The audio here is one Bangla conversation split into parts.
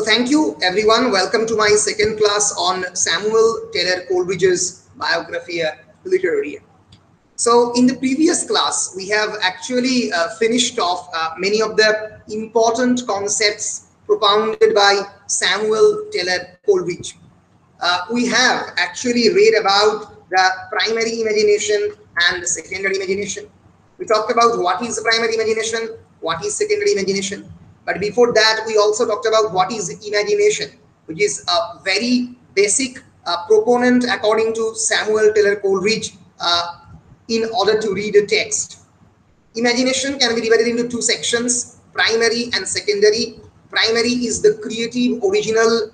thank you everyone. Welcome to my second class on Samuel Taylor Coleridge's Biographia Literaria. So in the previous class, we have actually finished off many of the important concepts propounded by Samuel Taylor Coleridge. We have actually read about the primary imagination and the secondary imagination. We talked about what is primary imagination, what is secondary imagination. But before that, we also talked about what is imagination, which is a very basic proponent according to Samuel Taylor Coleridge in order to read a text. Imagination can be divided into two sections, primary and secondary. Primary is the creative original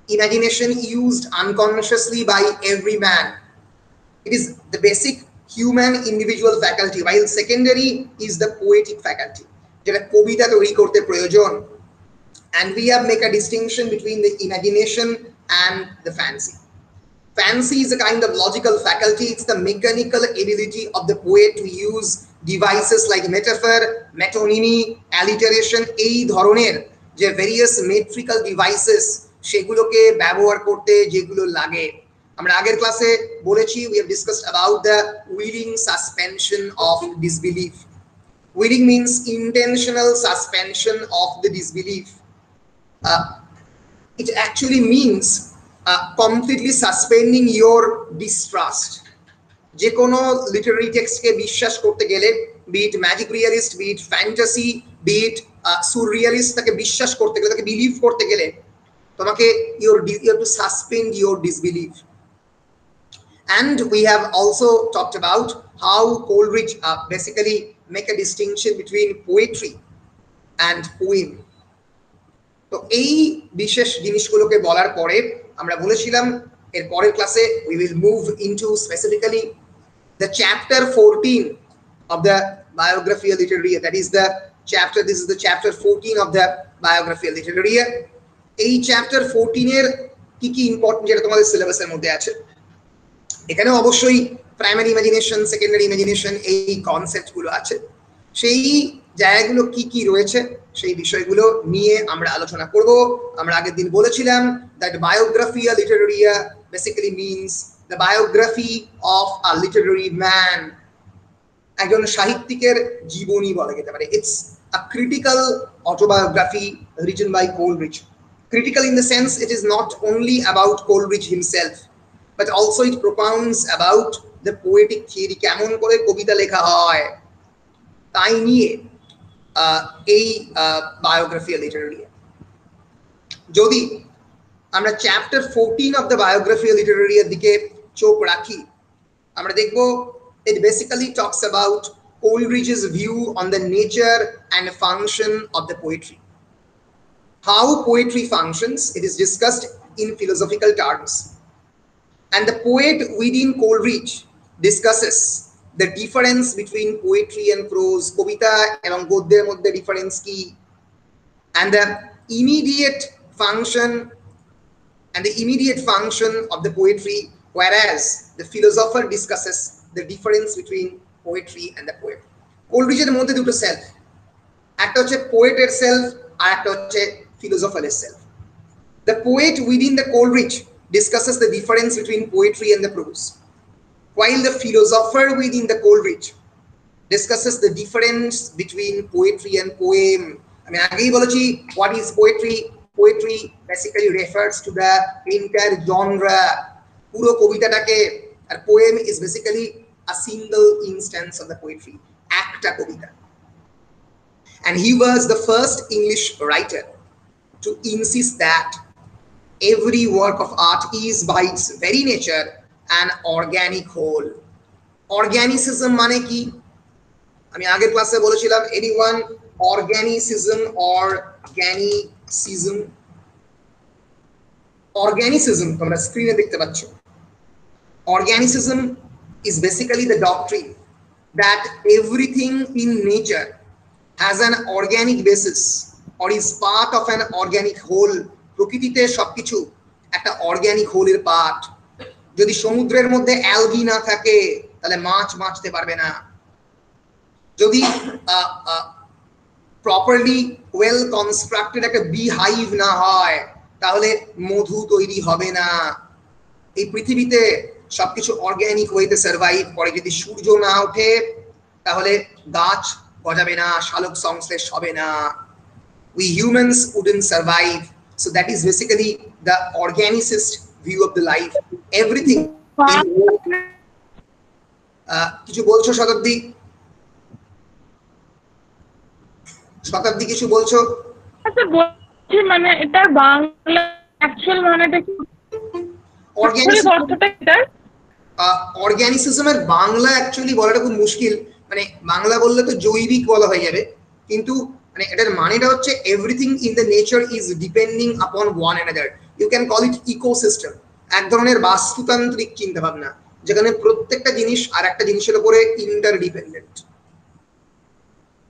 imagination used unconsciously by every man. It is the basic human individual faculty, while secondary is the poetic faculty. যেটা কবিতা তৈরি করতে প্রয়োজন, and we have make a distinction between the imagination and the fancy. Fancy is a kind of logical faculty. It's the mechanical ability of the poet to use devices like metaphor, metonymy, alliteration, এই ধরনের যে various metrical devices সেগুলোকে ব্যবহার করতে যেগুলো লাগে। আমরা আগের ক্লাসে বলেছি, we have discussed about the willing suspension of disbelief. Willing means intentional suspension of the disbelief. It actually means completely suspending your distrust. যে কোনো লিটারারি টেক্সটকে বিশ্বাস করতে গেলে, be it magic realist, be it fantasy, be it surrealist, তাকে বিশ্বাস করতে গেলে, তাকে বিলিভ করতে গেলে তোমাকে you have to suspend your disbelief. And we have also talked about how Coleridge basically make a distinction between poetry and poem. তো এই বিশেষ জিনিসগুলোকে বলার পরে আমরা বলেছিলাম এর পরের ক্লাসে we will move into specifically the chapter 14 of the Biographia Literaria. That is the chapter, this is the chapter 14 of the Biographia Literaria. এই chapter 14 এর কি কি ইম্পর্টেন্ট যেটা তোমাদের সিলেবাসের মধ্যে আছে, এখানে অবশ্যই প্রাইমারি ইমাজিনেশন, সেকেন্ডারি ইমাজিনেশন এই কনসেপ্টগুলো আছে। সেই জায়গাগুলো কি কি রয়েছে সেই বিষয়গুলো নিয়ে আমরা আলোচনা করব। আমরা আগের দিন বলেছিলাম that Biographia Literaria basically means the biography of a literary man. একজন সাহিত্যিকের জীবনী বলা যেতে পারে। It's a critical autobiography written by Coleridge. Critical in the sense it is not only about Coleridge himself, but also it propounds about the poetic theory, কেমন করে কবিতা লেখা হয় তাই নিয়ে এই Biographia Literaria। যদি আমরা chapter 14 of the Biographia Literaria দিকে চোখ রাখি, আমরা দেখব it basically talks about Coleridge's view on the nature and function of the poetry. How poetry functions, it is discussed in philosophical terms. And the poet within Coleridge discusses the difference between poetry and prose, কবিতা এবং গদ্যের মধ্যে ডিফারেন্স কি, and the immediate function of the poetry, whereas the philosopher discusses the difference between poetry and the poem. Coleridge's মধ্যে দুটো সেলফ, একটা হচ্ছে পোয়েটের সেলফ আর একটা হচ্ছে ফিলোসফারের self. The poet within the Coleridge discusses the difference between poetry and the prose, while the philosopher within the Coleridge discusses the difference between poetry and poem. আমি আগেই বলেছি what is poetry. Poetry basically refers to the entire genre, পুরো কবিতাটাকে, আর poem is basically a single instance of the poetry, একটা কবিতা. And he was the first English writer to insist that every work of art is by its very nature an organic whole. Organicism মানে কি? আমি আগের ক্লাসে বলেছিলাম anyone organicism or ganicism. Organicism তোমরা স্ক্রিনে দেখতে পাচ্ছ। Organicism is basically the doctrine that everything in nature has an organic basis or is part of an organic whole. প্রকৃতিতে সবকিছু একটা অর্গানিক হোলের পার্ট। যদি সমুদ্রের মধ্যে অ্যালগি না থাকে তাহলে মাছ বাঁচতে পারবে না। যদি প্রপারলি ওয়েল কনস্ট্রাক্টেড একটা বি হাইভ না হয় তাহলে মধু তৈরি হবে না। এই পৃথিবীতে সবকিছু অর্গানিক ওয়েতে সার্ভাইভ করে, যদি সূর্য না ওঠে তাহলে গাছ গজাবে না, শালক সংশ্লেষ হবে না। We humans wouldn't survive. So that is basically the organicist view of the life. Everything. কিছু বলছো শতাব্দী? শতাব্দী কিছু বলছো? আচ্ছা বলছি, মানে এটা বাংলা অ্যাকচুয়াল মানেটা কি? অর্গানিসিজমের বাংলা অ্যাকচুয়ালি বলাটা খুব মুশকিল, মানে বাংলা বললে তো জৈবিক বলা হয়ে যাবে, কিন্তু মানে এটার মানেটা হচ্ছে everything in the nature is depending upon one another. You can call it ecosystem, এক ধরনের বাস্তুতান্ত্রিক চিন্তা ভাবনা যেখানে প্রত্যেকটা জিনিস আর একটা জিনিসের উপরে ইন্টারডিপেন্ডেন্ট।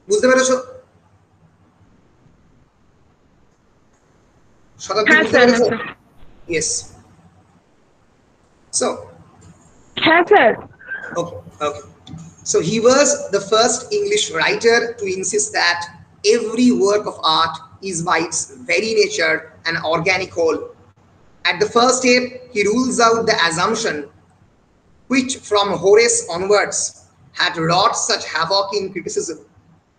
বুঝতে পেরেছো শতাব্দী? বুঝতে পেরেছো? Yes. So sir. Okay. So he was the first English writer to insist that every work of art is by its very nature an organic whole. At the first step, he rules out the assumption which from Horace onwards had wrought such havoc in criticism,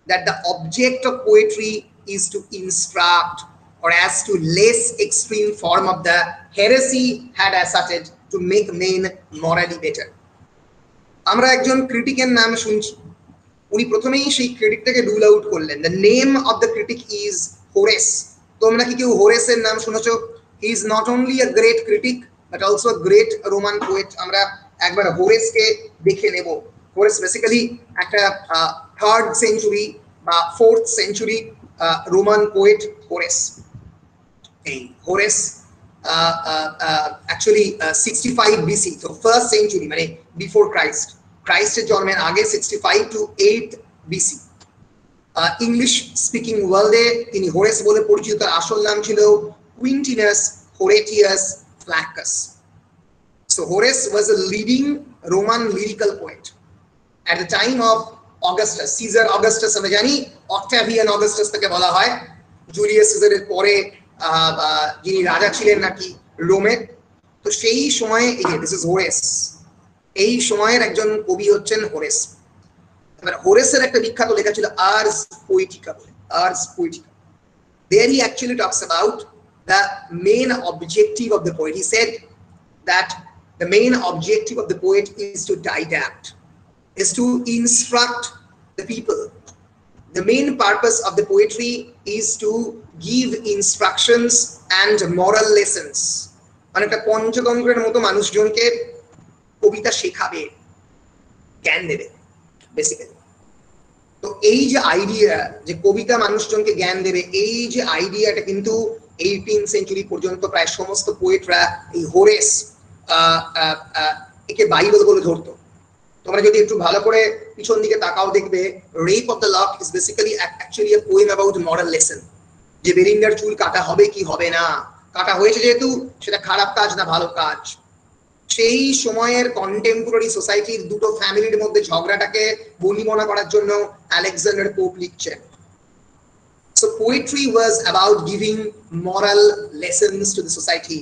that the object of poetry is to instruct, or as to less extreme form of the heresy had asserted, to make men morally better. আমরা একজন ক্রিটিকের নাম শুনছি, উনি প্রথমেই সেই ক্রিটিকটাকে রুল আউট করলেন। The name of the critic is Horace. তোমরা কি কেউ হোরেসের নাম শুনেছো? He is not only a great critic but also a great Roman poet. আমরা একবার হোরেসকে দেখে নেব। হোরেস বেসিক্যালি একটা 3rd সেঞ্চুরি বা 4th century Roman poet Horace. এই Horace actually 65 BC, so 1st century, মানে before Christ, ক্রাইস্টের জন্মের আগে 65 to 8 BC। ইংলিশ স্পিকিং ওয়ার্ল্ডে তিনি হোরেস বলে পরিচিত। তার আসল নাম ছিল কুইন্টিনাস হোরেটিয়াস ফ্ল্যাকাস। So Horace was a leading Roman lyrical poet at the time of Augustus, Caesar Augustus। আমরা জানি অক্টাভিয়ান অগাস্টাস তাকে বলা হয়, জুলিয়াস সিজারের পরে যিনি রাজা ছিলেন নাকি রোমের। তো সেই সময়ে এই যে দিস ইজ হোরেস, এই সময়ের একজন কবি হচ্ছেন হোরেস। এবার হোরেসের একটা বিখ্যাত লেখা ছিল আর্স পোয়েটিকা বলে, আর্স Poetica. There he actually talks about the main objective of the poet. He said that the main objective of the poet is to didact, is to instruct the people. The main purpose of the poetry is to give instructions and moral lessons. মানে একটা পঞ্চতন্ত্রের মতো মানুষজনকে কবিতা শেখাবে, জ্ঞান দেবে বেসিক্যালি। তো এই যে আইডিয়া যে কবিতা মানুষজনকে জ্ঞান দেবে, এই যে আইডিয়াটা কিন্তু 18th সেঞ্চুরি পর্যন্ত প্রায় সমস্ত পোয়েটরা এই হোরেস একে বাইবেল বলে ধরতো। তোমরা যদি একটু ভালো করে পিছন দিকে তাকাও দেখবে rape of the lock is basically actually a poem about moral lesson. যে বেরিন্ডার চুল কাটা হবে কি হবে না, কাটা হয়েছে যেহেতু সেটা খারাপ কাজ না ভালো কাজ। সেই সময়ের কন্টেম্পোরারি সোসাইটির দুটো ফ্যামিলির মধ্যে ঝগড়াটাকে বনিবনা করার জন্য আলেকজান্ডার পোপ লিখছেন। So poetry was about giving moral lessons to the society,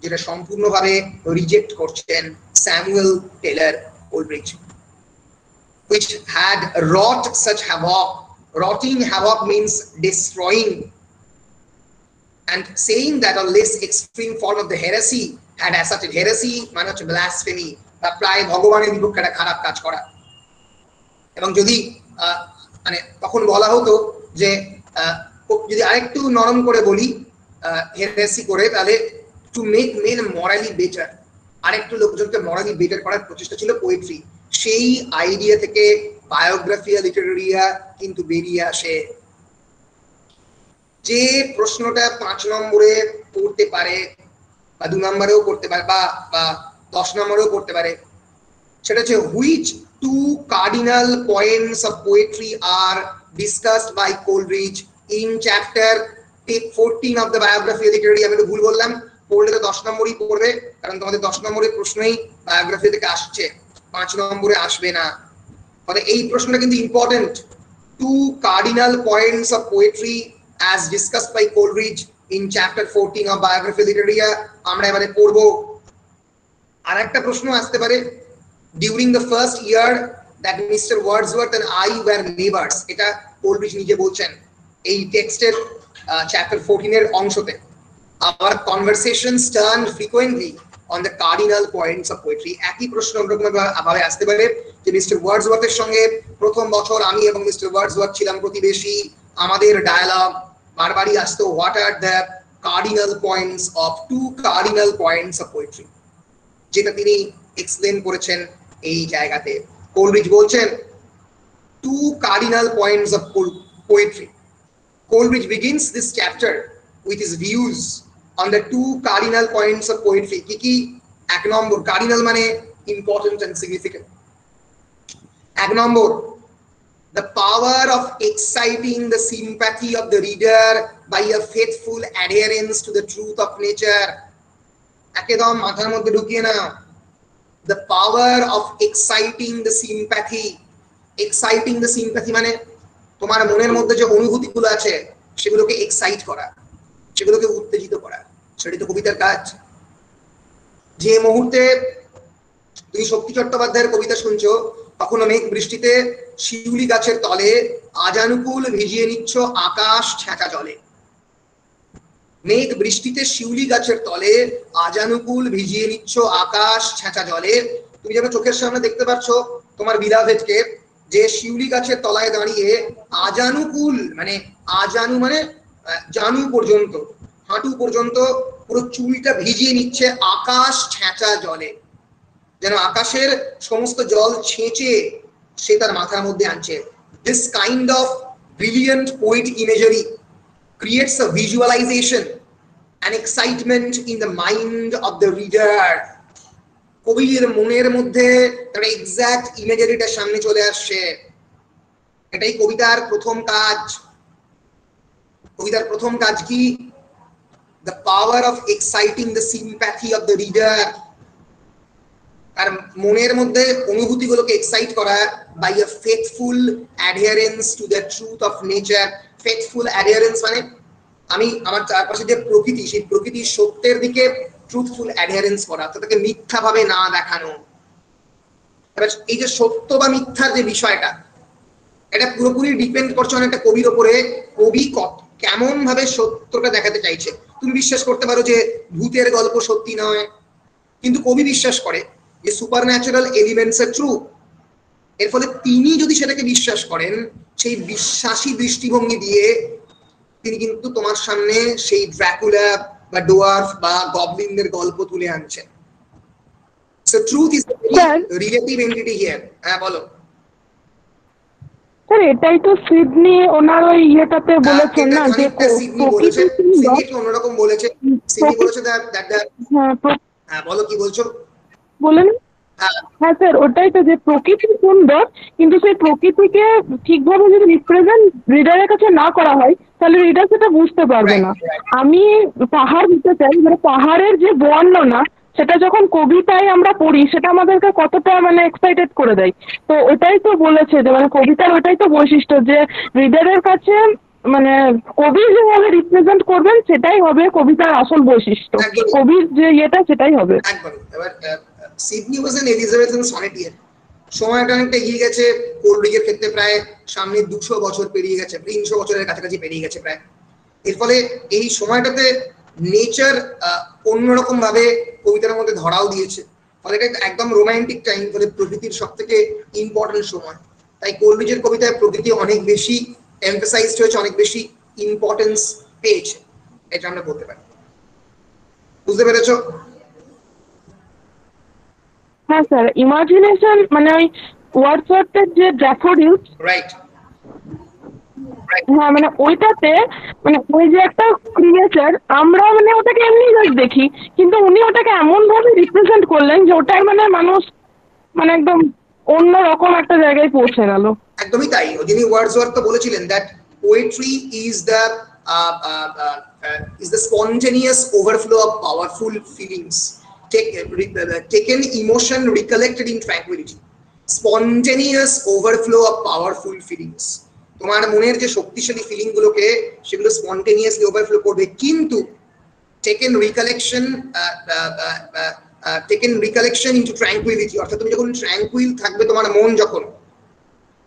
যেটা সম্পূর্ণভাবে রিজেক্ট করছেন Samuel Taylor Coleridge, which had wrought such havoc. Rotting havoc means destroying, and saying that a less extreme form of the heresy had asserted, heresy মানে হচ্ছে blasphemy, বা প্রায় ভগবানের বিপক্ষে একটা খারাপ কাজ করা। এবং যদি মানে তখন বলা হতো যে যদি আরেকটু নরম করে বলি হেরেসি করে, তাহলে to make men morally better, আরেকটু লোকজনকে মরালি বেটার করার প্রচেষ্টা ছিল পোয়েট্রি। সেই আইডিয়া থেকে বায়োগ্রাফিয়া লিটারেরিয়া কিন্তু বেরিয়ে আসে। যে প্রশ্নটা 5 নম্বরে পড়তে পারে বা 2 নম্বরেও পড়তে পারে বা 10 নম্বরেও পড়তে পারে, সেটা হচ্ছে which 2 cardinal points of poetry are discussed by Coleridge in chapter 14 of the biography literary। আমি তো ভুল বললাম, পড়লে তো 10 নম্বরই পড়বে, কারণ তোমাদের 10 নম্বরের প্রশ্নই বায়োগ্রাফি থেকে আসছে, 5 নম্বরে আসবে না। ফলে এই প্রশ্নটা কিন্তু important. two cardinal points of poetry as discussed by Coleridge in chapter 14 of Biography Literaria আমরা এবারে পড়বো। আরেকটা প্রশ্ন আসতে পারে, during the first year that Mr. Wordsworth and I were neighbors, এটা Coleridge নিজে বলছেন এই টেক্সটের চ্যাপ্টার 14 এর অংশতে, our conversations turned frequently on the cardinal points of poetry। একই প্রশ্ন অন্যরকম ভাবে আসতে পারে যে মিস্টার ওয়ার্ডসওয়ার্থের সঙ্গে প্রথম বছর আমি এবং মিস্টার ওয়ার্ডসওয়ার্থ ছিলাম প্রতিবেশী, আমাদের ডায়ালগ বারবারই আসতো, what are the cardinal points of two cardinal points of poetry, যেটা তিনি এক্সপ্লেন করেছেন এই জায়গাতে। কোলরিজ বলছেন two cardinal points of poetry. Coleridge begins this chapter with his views on the two cardinal points of poetry। কি এক নম্বর, cardinal মানে important and significant। এক নম্বর, the power of exciting the sympathy of the reader by a faithful adherence to the truth of nature। একদম মাথার মধ্যে ঢুকিয়ে না, the power of exciting the sympathy। exciting the sympathy মানে তোমার মনের মধ্যে যে অনুভূতিগুলো আছে সেগুলোকে এক্সাইট করা, সেগুলোকে উত্তেজিত করা, সেটাই তো কবিতার কাজ। যে মুহূর্তে তুমি শক্তি চট্টোপাধ্যায়ের কবিতা শুনছো, তখন মেঘ বৃষ্টিতে শিউলি গাছের তলে আজানুকূল ভিজিয়ে নিচ্ছ আকাশ ছেঁচা জলে। মেঘ বৃষ্টিতে শিউলি গাছের তলে আজানুকূল ভিজিয়ে নিচ্ছ আকাশ ছেঁচা জলে। তুমি যেন চোখের সামনে দেখতে পাচ্ছ তোমার বিলাভেদকে, যে শিউলি গাছের তলায় দাঁড়িয়ে আজানুকূল মানে আজানু মানে জানু পর্যন্ত, হাঁটু পর্যন্ত পুরো চুলটা ভিজিয়ে নিচ্ছে আকাশ ছেঁচা জলে, যেন আকাশের সমস্ত জল ছেঁচে সে তার মাথার মধ্যে আনছে। This kind of brilliant poetic imagery creates a visualization and excitement in the mind of the reader। কবির মনের মধ্যে তার এক্সাক্ট ইমেজারিটা সামনে চলে আসছে। এটাই কবিতার প্রথম কাজ। কবিতার প্রথম কাজ কি? the power of exciting the sympathy of the reader। আর মনের মধ্যে অনুভূতিগুলোকে এক্সাইট করা by a faithful adherence to the truth of nature। faithful adherence মানে আমি আমার চারপাশে যে প্রকৃতি, সেই প্রকৃতির সত্যের দিকে ট্রুথফুল অ্যাডহারেন্স করা, তাকে মিথ্যা ভাবে না দেখানো। এবার এই যে সত্য বা মিথ্যার যে বিষয়টা, এটা পুরোপুরি ডিপেন্ড করছে অনেকটা কবির ওপরে, কবি কেমন ভাবে সত্যটা দেখাতে চাইছে। তুমি বিশ্বাস করতে পারো যে ভূতের গল্প সত্যি নয়, কিন্তু কবি বিশ্বাস করে যে সুপারন্যাচারাল এলিমেন্টস আর ট্রু। এর ফলে তিনি যদি সেটাকে বিশ্বাস করেন, সেই বিশ্বাসী দৃষ্টিভঙ্গি দিয়ে তিনি কিন্তু তোমার সামনে সেই ড্রাকুলা বা ডোয়ার্ফ বা গবলিনদের গল্প তুলে আনছেন। So truth is the relative entity here. হ্যাঁ বলো স্যার। এটাই তো সিডনি ওনার ওই ইয়েটাতে বলেছেন না, যে সিডনি বলেছে, সিডনি একটু অন্যরকম বলেছে। সিডনি বলেছে হ্যাঁ বলো কি বলছো বলেন। হ্যাঁ স্যার, ওটাই তো, যে প্রকৃতি সুন্দর, কিন্তু সেই প্রকৃতিকে ঠিকভাবে যদি রিপ্রেজেন্ট রিডারের কাছে না করা হয়, তাহলে রিডার সেটা বুঝতে পারবে না। আমি পাহাড় দিতে চাই, মানে পাহাড়ের যে বর্ণনা সেটা যখন কবিতায় আমরা পড়ি, সেটা আমাদেরকে কতটা মানে এক্সাইটেড করে দেয়। তো ওটাই তো বলেছে যে মানে কবিতার ওটাই তো বৈশিষ্ট্য, যে রিডারের কাছে মানে কবি যেভাবে রিপ্রেজেন্ট করবেন সেটাই হবে কবিতার আসল বৈশিষ্ট্য, কবির যে ইয়েটা সেটাই হবে। এবার সিডনি ওয়াজ অ্যান এলিজাবেথান সনেটিয়ার। সময়টা অনেকটা এগিয়ে গেছে কোলরিজের ক্ষেত্রে, প্রায় সামনে 200 বছর পেরিয়ে গেছে, 300 বছরের কাছাকাছি পেরিয়ে গেছে প্রায়। এর ফলে এই সময়টাতে নেচার অন্যরকম ভাবে কবিতার মধ্যে ধরাও দিয়েছে। ফলে এটা একদম রোমান্টিক টাইম, ফলে প্রকৃতির সব থেকে ইম্পর্টেন্ট সময়। তাই কোলরিজের কবিতায় প্রকৃতি অনেক বেশি এমফাসাইজড হয়েছে, অনেক বেশি ইম্পর্টেন্স পেয়েছে, এটা আমরা বলতে পারি। বুঝতে পেরেছো? হ্যাঁ স্যার, ইমাজিনেশন মানে ওই ওয়ার্ডসওয়ার্থের যে ড্যাফোডিলস, রাইট, হ্যাঁ মানে ওইটাতে মানে ওই যে একটা ক্রিয়েচার, আমরা মানে ওটাকে এমনি জাস্ট দেখি, কিন্তু উনি ওটাকে এমন ভাবে রিপ্রেজেন্ট করলেন যে ওটার মানে মানুষ মানে একদম অন্য রকম একটা জায়গায় পৌঁছে গেল। একদমই তাই। যিনি ওয়ার্ডসওয়ার্থ তো বলেছিলেন that poetry is the spontaneous overflow of powerful feelings taken emotion recollected in tranquility। spontaneous overflow of powerful feelings তোমার মনের যে শক্তিশালী ফিলিং গুলোকে সেগুলো স্পন্টেনিয়াসলি ওভারফ্লো করবে, কিন্তু টেকেন রিকালেকশন ইনটু ট্র্যাঙ্কুইলিটি, অর্থাৎ তুমি যখন ট্র্যাঙ্কুইল থাকবে তোমার মন যখন,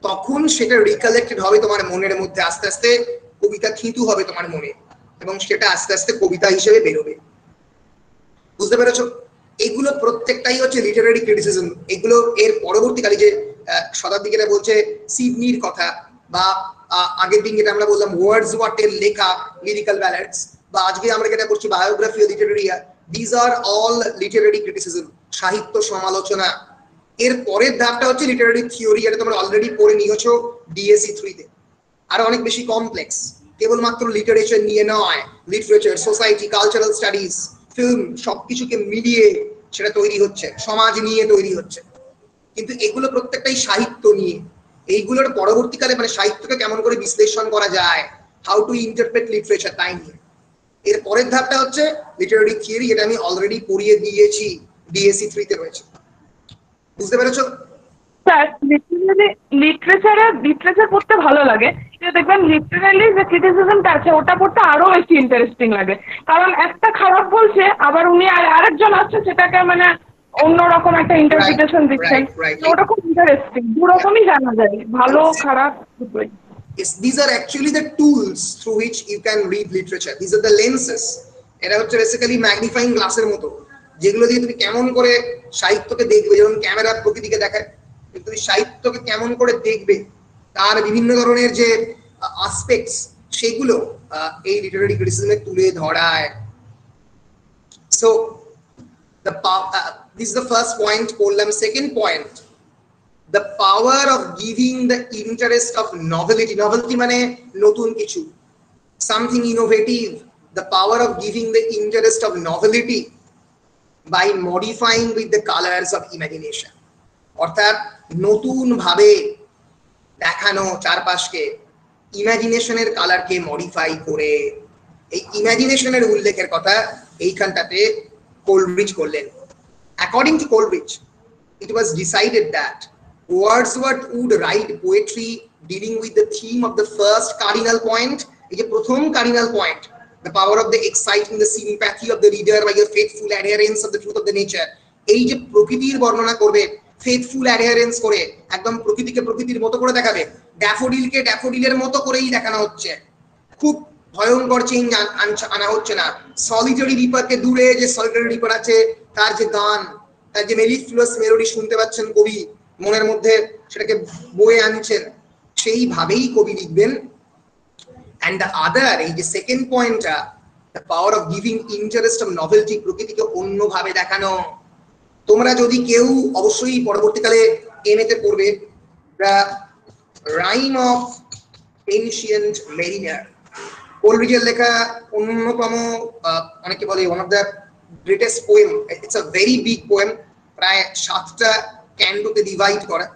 তখন সেটা রিকালেক্টেড হবে তোমার মনের মধ্যে, আস্তে আস্তে কবিতা থিতু হবে তোমার মনে এবং সেটা আস্তে আস্তে কবিতা হিসেবে বেরোবে। বুঝতে পেরেছো? এগুলো প্রত্যেকটাই হচ্ছে লিটারারি ক্রিটিসিজম। এগুলো এর পরবর্তীকালে যে শতাব্দীকে বলছে সিডনির কথা, বা আগের দিন যেটা আমরা বললাম ওয়ার্ডসওয়ার্থের লেখা লিরিক্যাল ব্যালাডস, বা আজকে আমরা যেটা করছি Biographia Literaria, these are all literary criticism, সাহিত্য সমালোচনা। এর পরের ধাপটা হচ্ছে লিটারারি থিওরি, যেটা তোমরা অলরেডি পড়ে নিয়েছো ডিএসসি 3-তে। আরো অনেক বেশি কমপ্লেক্স, কেবলমাত্র লিটারেচার নিয়ে নয়, literature, society, cultural studies, film, সবকিছুকে মিলিয়ে সেটা তৈরি হচ্ছে, সমাজ নিয়ে তৈরি হচ্ছে। কিন্তু এগুলো প্রত্যেকটাই সাহিত্য নিয়ে। এইগুলোর পরবর্তীকালে মানে সাহিত্যকে কেমন করে বিশ্লেষণ করা যায়, হাউ টু ইন্টারপ্রেট লিটারেচার, তাই নিয়ে। এর পরের ধাপটা হচ্ছে লিটারারি থিওরি, এটা আমি অলরেডি পড়িয়ে দিয়েছি, ডিএসসি 3-তে রয়েছে। বুঝতে পেরেছো? স্যার লিটারেচার পড়তে ভালো লাগে, কিন্তু দেখবেন লিটারালি যে ক্রিটিসিজমটা আছে ওটা পড়তে আরো বেশি ইন্টারেস্টিং লাগে, কারণ একটা খারাপ বলছে আবার উনি আরেকজন আসছে সেটাকে মানে অন্যরকম একটা ইন্টারপ্রিটেশন দিচ্ছেন, ওটা খুব ইন্টারেস্টিং। দুরকমই জানা যায়, ভালো খারাপ দুটোই। Yes, these are actually the tools through which you can read literature. These are the lenses. এটা হচ্ছে বেসিক্যালি ম্যাগনিফাইং গ্লাসের মতো, যেগুলো দিয়ে তুমি কেমন করে সাহিত্যকে দেখবে। যেমন ক্যামেরা প্রকৃতিকে দেখায়, তুমি সাহিত্যকে কেমন করে দেখবে, তার বিভিন্ন ধরনের যে আসপেক্টস, সেগুলো এই লিটারারি ক্রিটিসিজমে তুলে ধরায়। So this is the first point. বললাম second point, the power of giving the interest of novelty. Novelty মানে নতুন কিছু, something innovative. The power of giving the interest of novelty by modifying with the colors of imagination. অর্থাৎ নতুন ভাবে দেখানো চারপাশকে, ইমাজিনেশনের কালারকে মডিফাই করে। এই ইমাজিনেশনের উল্লেখের কথা এইখানটাতে কোলরিচ করলেন। According to Coleridge, it was decided that Wordsworth would write poetry dealing with the theme of the first cardinal point. এই যে প্রথম cardinal point, the power of the exciting the sympathy of the reader by a faithful adherence of the truth of the nature. এই যে প্রকৃতির বর্ণনা করবে, ফেথফুল অ্যাডহেরেন্স করে, একদম প্রকৃতিকে প্রকৃতির মতো করে দেখাবে, ড্যাফোডিলকে ড্যাফোডিলের মতো করেই দেখানো হচ্ছে। খুব ভয়ঙ্কর চেঞ্জ আনা হচ্ছে না। সলিটারি রিপারকে দূরে যে সলিটারি রিপার আছে তার যে গান, তার যে মেলিফ্লুয়াস মেলোডি শুনতে পাচ্ছেন কবি মনের মধ্যে, সেটাকে বয়ে আনছেন, সেইভাবেই কবি লিখবেন। অ্যান্ড দ্য আদার, এই যে সেকেন্ড পয়েন্টটা, the power of giving interest of novelty, প্রকৃতিকে অন্যভাবে দেখানো। তোমরা যদি কেউ অবশ্যই পরবর্তীকালে এমএতে পড়বে the rime of ancient mariner, কোলরিজের লেখা অন্যতম, অনেকে বলে one of the greatest poem. It's a very big poem, প্রায় 7টা ক্যান্টোতে ডিভাইড করা।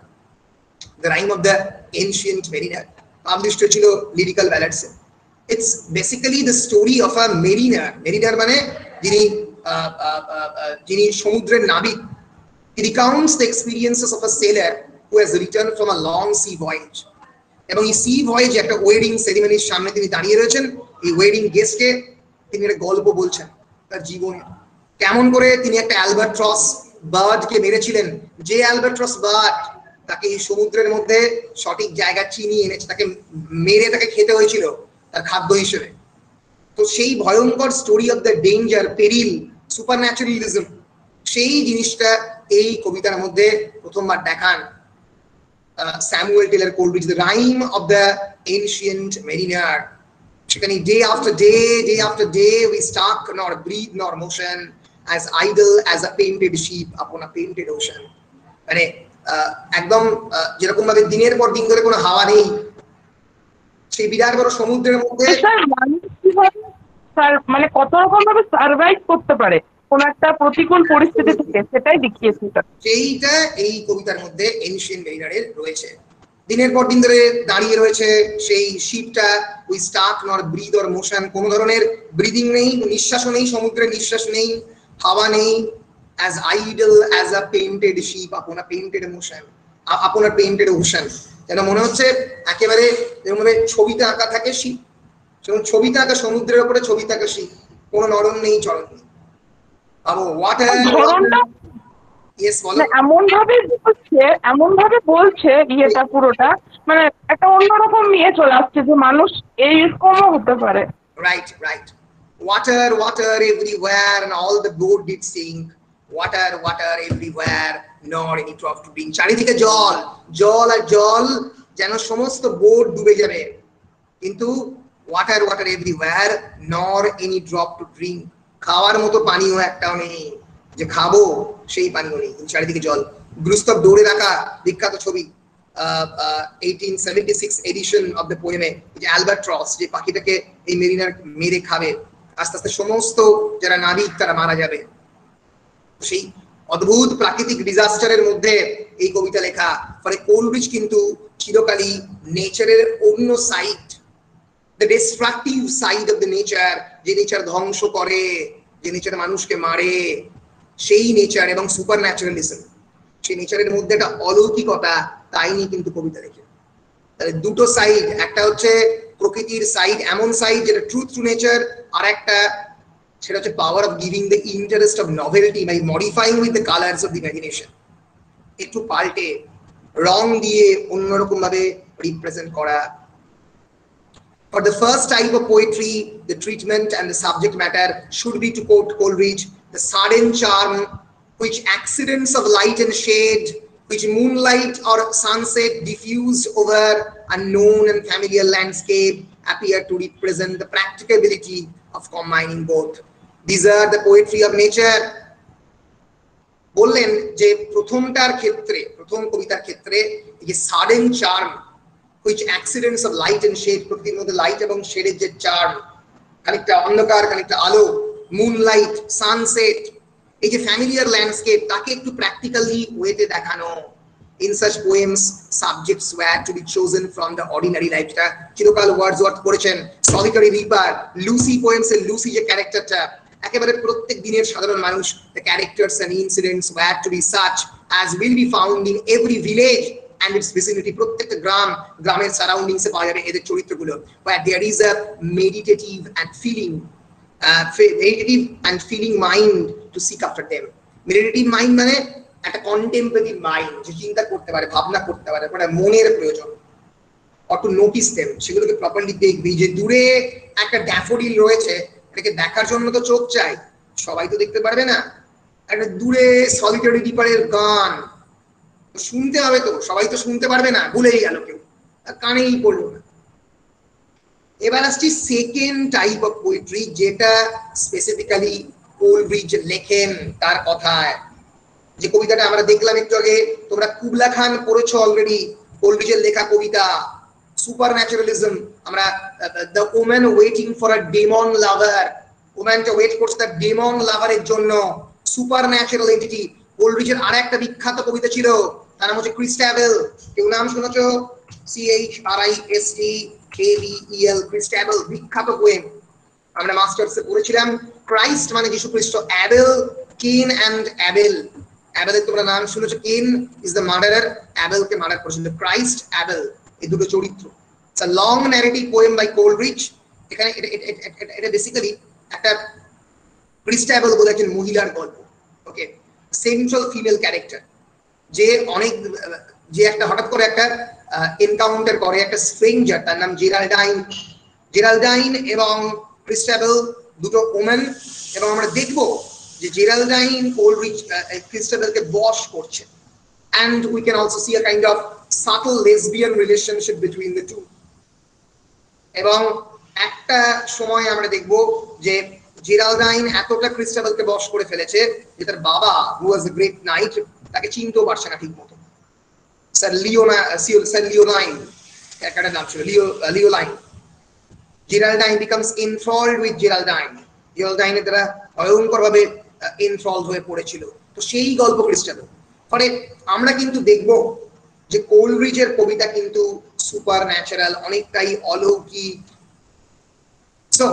The rime of the ancient mariner published হয়েছিল লিরিক্যাল ব্যালাডসে। It's basically the story of a mariner. Mariner মানে যিনি সমুদ্রের নাবিক। He recounts the experiences of a sailor who has returned from a long sea voyage. এবং এই সি ভয়েজে একটা ওয়েডিং সেরিমনির সামনে তিনি দাঁড়িয়ে রয়েছেন। এই ওয়েডিং গেস্টকে তিনি একটা গল্প বলছেন তার জীবনে, কেমন করে তিনি একটা অ্যালবাট্রস বার্ডকে মেরেছিলেন, যে অ্যালবাট্রস বার্ড তাকে এই সমুদ্রের মধ্যে সঠিক জায়গা চিনিয়ে এনেছে, তাকে মেরে তাকে খেতে হয়েছিল তার খাদ্য হিসেবে। তো সেই ভয়ঙ্কর story of the danger, peril, supernaturalism, সেই জিনিসটা এই কবিতার মধ্যে প্রথমবার দেখান Samuel Taylor Coleridge, the rime of the ancient mariner. সেখানে day after day we stuck nor breath nor motion, as idle as a painted sheep upon a painted ocean. মানে একদম যেরকম ভাবে দিনের পর দিন ধরে কোনো হাওয়া নেই, সেই বিরাট বড় সমুদ্রের মধ্যে স্যার মানে কত রকম ভাবে সার্ভাইভ করতে পারে কোন একটা প্রতিকূল পরিস্থিতি থেকে, সেটাই দেখিয়েছে। সেইটা এই কবিতার মধ্যে এনশিয়েন্ট মেরিনারের রয়েছে। দিনের পর দিন ধরে দাঁড়িয়ে রয়েছে সেই শিপটা, we stuck nor breathe or motion, কোনো ধরনের ব্রিদিং নেই, নিঃশ্বাসও নেই, সমুদ্রের নিঃশ্বাস নেই, হাওয়া নেই। as idle as a painted sheep upon a painted ocean, upon a painted ocean. যেন মনে হচ্ছে একেবারে যেরকমভাবে ছবিতে আঁকা থাকে শিব, সেরকম ছবিতে আঁকা সমুদ্রের উপরে ছবিতে আঁকা শিব, কোনো নরম নেই চরণ নেই। ভাবো ওয়াটার, ইয়েস বলো। এমন ভাবে বলছে ইয়েটা পুরোটা, মানে একটা অন্যরকম নিয়ে চলে আসছে যে মানুষ এইরকমও হতে পারে। Right right, water water everywhere and all the boat did sink, water water everywhere nor any drop to drink, চারিদিকে জল জল আর জল, যেন সমস্ত বোট ডুবে যাবে, কিন্তু water water everywhere nor any drop to drink, খাওয়ার মতো পানিও একটাও নেই, যে খাবো সেই পানিও নেই, চারিদিকে জল। গুরুস্তব দৌড়ে রাখা বিখ্যাত ছবি 1876 এডিশন অফ দ্য পোয়েমে, যে অ্যালবাট্রস যে পাখিটাকে এই মেরিনার মেরে খাবে, আস্তে আস্তে সমস্ত যারা নাবিক তারা মারা যাবে। সেই অদ্ভুত প্রাকৃতিক ডিজাস্টারের মধ্যে এই কবিতা লেখা। ফলে কোলরিজ কিন্তু চিরকালই নেচারের অন্য side, the destructive side of the nature, যে নেচার ধ্বংস করে, যে নেচার মানুষকে মারে, সেই নেচার এবং সুপার ন্যাচারালিজম, সেই নেচারের মধ্যে একটা অলৌকিকতা, তাই নিয়ে কিন্তু কবিতা লেখে। তাহলে দুটো সাইড, একটা হচ্ছে প্রকৃতির সাইড, এমন সাইড যেটা ট্রুথ টু নেচার, আর একটা সেটা হচ্ছে power of giving the interest of novelty by modifying with the colours of the imagination, একটু পাল্টে রং দিয়ে অন্যরকম ভাবে রিপ্রেজেন্ট করা। For the first type of poetry, the treatment and the subject matter should be, to quote Coleridge, the sudden charm which accidents of light and shade, which moonlight or sunset diffused over a known and familiar landscape, appear to represent the practicability of combining both. These are the poetry of nature. বললেন যে প্রথমটার ক্ষেত্রে, প্রথম কবিতার ক্ষেত্রে এই যে sudden charm, which accidents of light and shade, প্রকৃতির মধ্যে লাইট এবং শেডের যে চার্ম, খানিকটা অন্ধকার খানিকটা আলো, মুনলাইট, সানসেট, এই যে ফ্যামিলিয়ার ল্যান্ডস্কেপ, তাকে একটু প্র্যাকটিক্যালি ওয়েতে দেখানো। In such poems, subjects were to be chosen from the ordinary life. চিরকাল ওয়ার্ডসওয়ার্থ করেছেন সলিটারি রিপার, লুসি পোয়েমস এর লুসি যে ক্যারেক্টারটা, একেবারে প্রত্যেক দিনের সাধারণ মানুষ, the characters and incidents were to be such as will be found in every village and its vicinity, প্রত্যেকটা গ্রাম, গ্রামের সারাউন্ডিংসে পাওয়া যাবে এদের চরিত্রগুলো, where there is a meditative and feeling mind to seek after them. Meditative mind মানে একটা কন্টেম্পলেটিভ মাইন্ড, যে চিন্তা করতে পারে, ভাবনা করতে পারে, একটা মনের প্রয়োজন, or to notice them, সেগুলোকে প্রপারলি দেখবি। যে দূরে একটা ড্যাফোডিল রয়েছে, এটাকে দেখার জন্য তো চোখ চাই, সবাই তো দেখতে পারবে না। একটা দূরে সলিটারি রিপারের গান শুনতে হবে, তো সবাই তো শুনতে পারবে না, ভুলেই গেল কেউ, কানেই পড়লো না। এবার আসছি সেকেন্ড টাইপ অফ পোয়েট্রি, যেটা স্পেসিফিক্যালি কোলরিজ লেখেন তার কথায়। যে কবিতাটা আমরা দেখলাম একটু আগে, তোমরা কুবলা খান পড়েছো অলরেডি, কোলরিজের লেখা কবিতা সুপার ন্যাচারালিজম। আমরা the woman waiting for a demon lover, ওম্যানটা ওয়েট করছে তার ডেমন লাভারের জন্য, সুপার ন্যাচারাল এন্টিটি। কোলরিজের আর একটা বিখ্যাত কবিতা ছিল, তার নাম হচ্ছে ক্রিস্টাবেল। কেউ নাম শুনেছো? CHRISTABEL, ক্রিস্টাবেল, বিখ্যাত পোয়েম, আমরা মাস্টার্সে পড়েছিলাম। ক্রাইস্ট মানে যীশু খ্রিস্ট, অ্যাবেল, কেন অ্যান্ড অ্যাবেল। অ্যাবেলের তোমরা নাম শুনেছো, কেন ইজ দ্য মার্ডারার, অ্যাবেলকে মার্ডার করেছিল। ক্রাইস্ট, অ্যাবেল, এই দুটো চরিত্র। It's a long narrative poem by Coleridge. এখানে এটা বেসিক্যালি একটা ক্রিস্টাবেল বলে একজন মহিলার গল্প, ওকে, সেন্ট্রাল ফিমেল ক্যারেক্টার, যে অনেক, যে একটা হঠাৎ করে একটা এনকাউন্টার করে একটা স্ট্রেঞ্জার, তার নাম জেরাল্ডাইন। জেরাল্ডাইন এবং ক্রিস্টাবেল দুটো ওমেন, এবং আমরা দেখবো যে জেরাল্ডাইন কোলরিজ ক্রিস্টাবেলকে বশ করছে, and we can also see a kind of subtle lesbian relationship between the two. এবং একটা সময় আমরা দেখবো যে জেরাল্ডাইন এতটা ক্রিস্টাবেলকে বশ করে ফেলেছে যে তার বাবা, who was a great knight, তাকে চিনতেও পারছে না ঠিক মতো। স্যার লিওনাইন ক্যারেক্টারের নাম ছিল Leoline. Geraldine becomes enthralled with Geraldine, জেরাল্ডাইনের দ্বারা ভয়ঙ্কর ভাবে enthralled হয়ে পড়েছিল। তো সেই গল্প ক্রিস্টাবেল। ফলে আমরা কিন্তু দেখব যে কোলরিজের কবিতা কিন্তু সুপার ন্যাচারাল, অনেকটাই অলৌকিক। So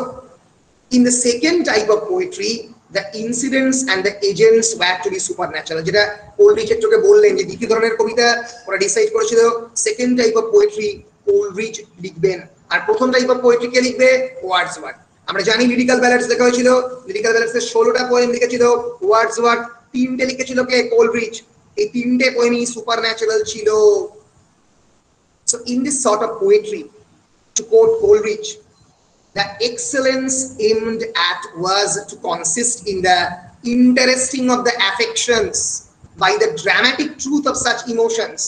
in the second type of poetry, the incidents and the agents were to be supernatural. যেটা কোলরিচ একটুকে বললেন যে দ্বিতীয় ধরনের কবিতা ওরা ডিসাইড করেছিল সেকেন্ড টাইপ অফ পোয়েট্রি কোলরিচ লিখবেন, আর প্রথম টাইপ অফ পোয়েট্রি কে লিখবে ওয়ার্ডসওয়ার্থ। আমরা জানি লিরিক্যাল ব্যালাডস লেখা হয়েছিল, লিরিক্যাল ব্যালাডসে 16টা পোয়েম লিখেছিল ওয়ার্ডসওয়ার্থ, 3টে লিখেছিল কে কোলরিচ। এই 3টে পোয়েমই সুপারন্যাচারাল ছিল। So in this sort of poetry, to quote Coleridge, the excellence aimed at was to consist in the interesting of the affections by the dramatic truth of such emotions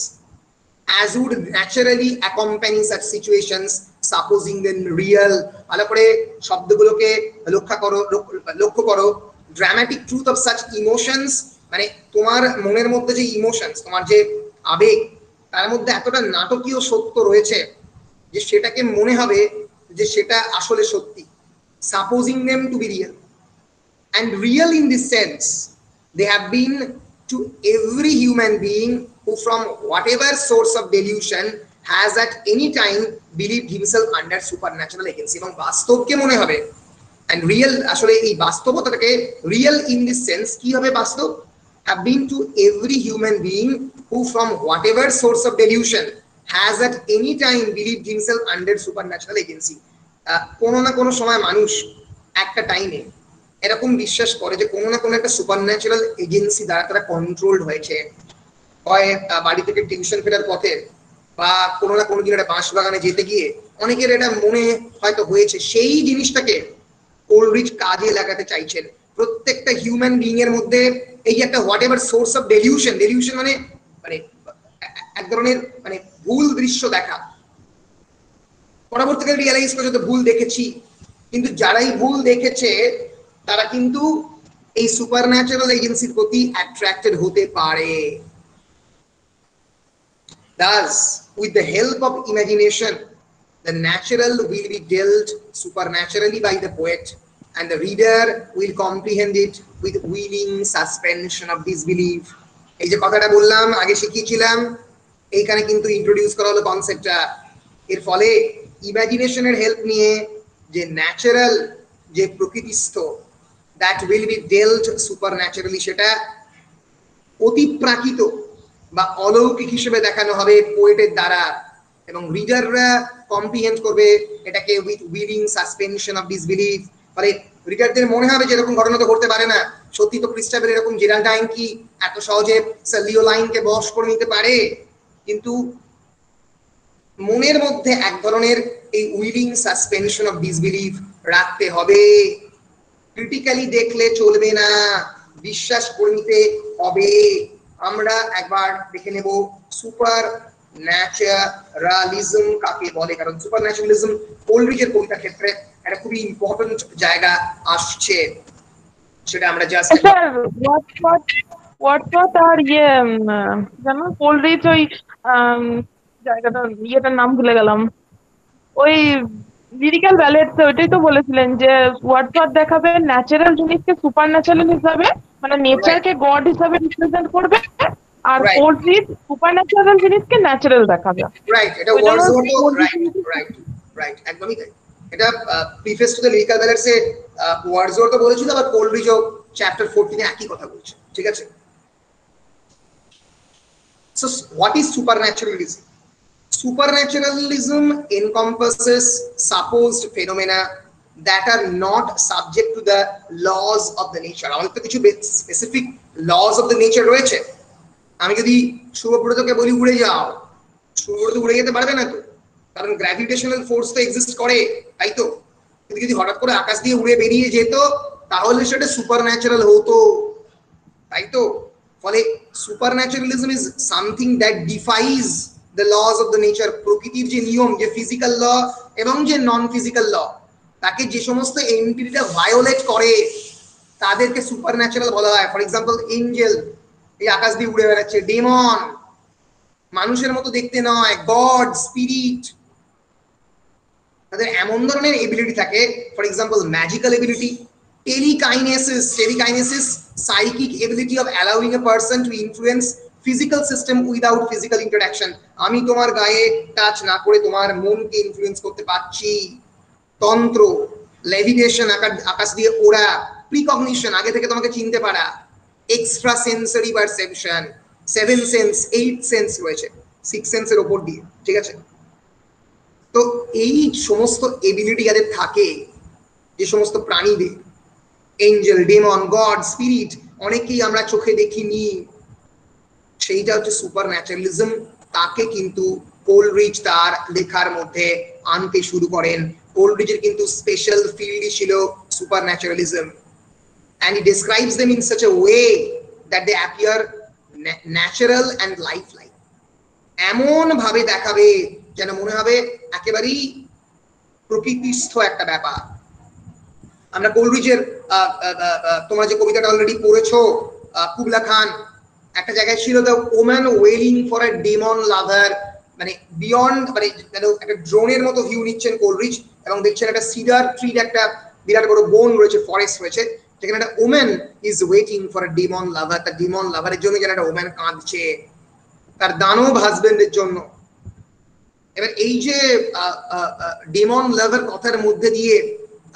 as would naturally accompany such situations, supposing them real. ভালো করে শব্দগুলোকে লক্ষ্য করো। dramatic truth of such emotions মানে তোমার মনের মধ্যে যে ইমোশনস, তোমার যে আবেগ, তার মধ্যে এতটা নাটকীয় সত্য রয়েছে যে সেটাকে মনে হবে যে সেটা আসলে সত্যি, supposing them to be real. And real in this sense they have been to every human being who from whatever source of delusion has at any time believed himself under supernatural agency. এবং বাস্তবকে মনে হবে, and real আসলে এই বাস্তবতাটাকে real in this sense কি হবে বাস্তব, have been to every human being who from whatever source of delusion has at any time believed himself under supernatural agency. কোনো না কোনো সময় মানুষ একটা টাইমে এরকম বিশ্বাস করে যে কোনো না কোনো একটা সুপারন্যাচারাল এজেন্সি দ্বারা তারা কন্ট্রোলড হয়েছে, হয় বাড়ি থেকে টিউশন ফেরার পথে বা কোনো না কোনো দিন একটা বাঁশ বাগানে যেতে গিয়ে অনেকের এটা মনে হয়তো হয়েছে। সেই জিনিসটাকে কোলরিচ কাজে লাগাতে চাইছেন প্রত্যেকটা হিউম্যান বিইং এর মধ্যে। এই একটা what ever source of delusion, delusion মানে মানে এক ধরনের মানে ভুল দৃশ্য দেখা, পরবর্তীকালে রিয়েলাইজ করে যে ভুল দেখেছি, কিন্তু যারাই ভুল দেখেছে তারা কিন্তু এই সুপারন্যাচারাল এজেন্সির প্রতি অ্যাট্রাক্টেড হতে পারে। Thus, with the help of imagination, the natural will be dealt supernaturally by the poet, and the reader will comprehend it with willing suspension of disbelief. এই যে কথাটা বললাম আগে শিখিয়েছিলাম, এইখানে কিন্তু ইন্ট্রোডিউস করা হলো কনসেপ্টটা। এর ফলে ইমাজিনেশনের হেল্প নিয়ে যে ন্যাচারাল যে প্রকৃতিস্থ দ্যাট উইল বি ডেল্ট সুপারন্যাচারালি, সেটা অতিপ্রাকৃত বা অলৌকিক হিসেবে দেখানো হবে পোয়েটের দ্বারা, এবং রিডাররা কম্প্রিহেন্ড করবে এটাকে with willing suspension of disbelieve. ফলে রিডারদের মনে হবে যে এরকম ঘটনা তো ঘটতে পারে না, সত্যি তো ক্রিস্টাবেল এরকম জেরাল্ডাইন কি এত সহজে লিওলাইনকে বশ করে নিতে পারে, কিন্তু মনের মধ্যে এক ধরনের এই উইলিং সাসপেনশন অফ ডিসবিলিভ রাখতে হবে। ক্রিটিক্যালি দেখলে চলবে না, বিশ্বাস করে নিতে হবে। আমরা একবার দেখে নেব সুপার ন্যাচারালিজম কাকে বলে, কারণ সুপার ন্যাচারালিজম কোলরিচের কবিতার ক্ষেত্রে একটা খুবই ইম্পর্টেন্ট জায়গা আসছে, সেটা আমরা জাস্ট হোয়াটসঅ্যাপ আর জানো কোলরিচ ওই জায়গাটা ইয়েটার নাম ভুলে গেলাম, ওই লিরিক্যাল ব্যালেটস ওইটাই তো বলেছিলেন যে ওয়ার্ডসওয়ার্থ দেখাবে ন্যাচারাল জিনিসকে সুপার ন্যাচারাল হিসাবে, মানে নেচারকে গড হিসাবে রিপ্রেজেন্ট করবে, আর কোলরিচ সুপার ন্যাচারাল জিনিসকে ন্যাচারাল দেখাবে। রাইট, এটা ওয়ার্ডসওয়ার্থ রাইট একদমই তাই। এটা preface to the lyrical ballads এ ওয়ার্ডসওয়ার্থ বলেছিল, আবার কোলরিচও চ্যাপ্টার 14 এ একই কথা বলছে, ঠিক আছে। So what is supernaturalism? Supernaturalism encompasses supposed phenomena that are not subject to the laws of the nature. আমাদের তো কিছু specific laws of the nature রয়েছে। আমি যদি শুভব্রতকে বলি উড়ে যাও, শুভব্রত উড়ে যেতে পারবে না তো, কারণ গ্র্যাভিটেশনাল ফোর্স তো এক্সিস্ট করে, তাই তো। কিন্তু যদি হঠাৎ করে আকাশ দিয়ে উড়ে বেরিয়ে যেত তাহলে সেটা সুপারন্যাচারাল হতো, তাই তো। ফলে supernaturalism is something that defies the laws of the nature. প্রকৃতির যে নিয়ম, যে ফিজিক্যাল ল এবং যে নন ফিজিক্যাল ল, তাকে যে সমস্ত এন্টিটিটা ভায়োলেট করে তাদেরকে সুপারন্যাচারাল বলা হয়। ফর এক্সাম্পল এঞ্জেল, এই আকাশ দিয়ে উড়ে বেড়াচ্ছে। ডেমন, মানুষের মতো দেখতে নয়, গড, স্পিরিট, তাদের এমন ধরনের এবিলিটি থাকে। For example magical ability, telekinesis, psychic ability of allowing a person to influence physical system without physical interaction. আমি তোমার গায়ে টাচ না করে তোমার মনকে ইনফ্লুয়েন্স করতে পারছি। তন্ত্র, লেভিটেশন, আকাশ দিয়ে ওড়া, প্রিকগনিশন, আগে থেকে তোমাকে চিনতে পারা, extra sensory perception, 7 sense 8 sense রয়েছে 6 সেন্সের উপর দিয়ে, ঠিক আছে? তো এই সমস্ত এবিলিটি যাদের থাকে, যে সমস্ত প্রাণীদের, এঞ্জেল, ডেমন, গড, স্পিরিট, অনেকেই আমরা চোখে দেখিনি, সেইটা হচ্ছে সুপার ন্যাচারালিজম। তাকে কিন্তু কোলরিজ তার লেখার মধ্যে আনতে শুরু করেন। কোলরিজের কিন্তু স্পেশাল ফিল্ডই ছিল super naturalism, and he describes them in such a way that they appear natural and lifelike. এমন ভাবে দেখাবে যেন মনে হবে একেবারেই প্রকৃতিস্থ একটা ব্যাপার। আমরা কোলরিজের তোমরা যে কবিতাটা অলরেডি পড়েছো, কুবলা খান, একটা জায়গায় ছিল the woman wailing for a demon lover, মানে বিয়ন্ড, মানে একটা ড্রোনের মতো ভিউ নিচ্ছেন কোলরিজ এবং দেখছেন একটা সিডার ট্রির একটা বিরাট বড় বন রয়েছে, ফরেস্ট রয়েছে, যেখানে একটা woman is waiting for a demon lover. তার ডেমন লাভারের জন্য যেন একটা ওম্যান কাঁদছে, তার দানব হাজবেন্ডের জন্য। এবার এই যে ডেমন লাভার কথার মধ্যে দিয়ে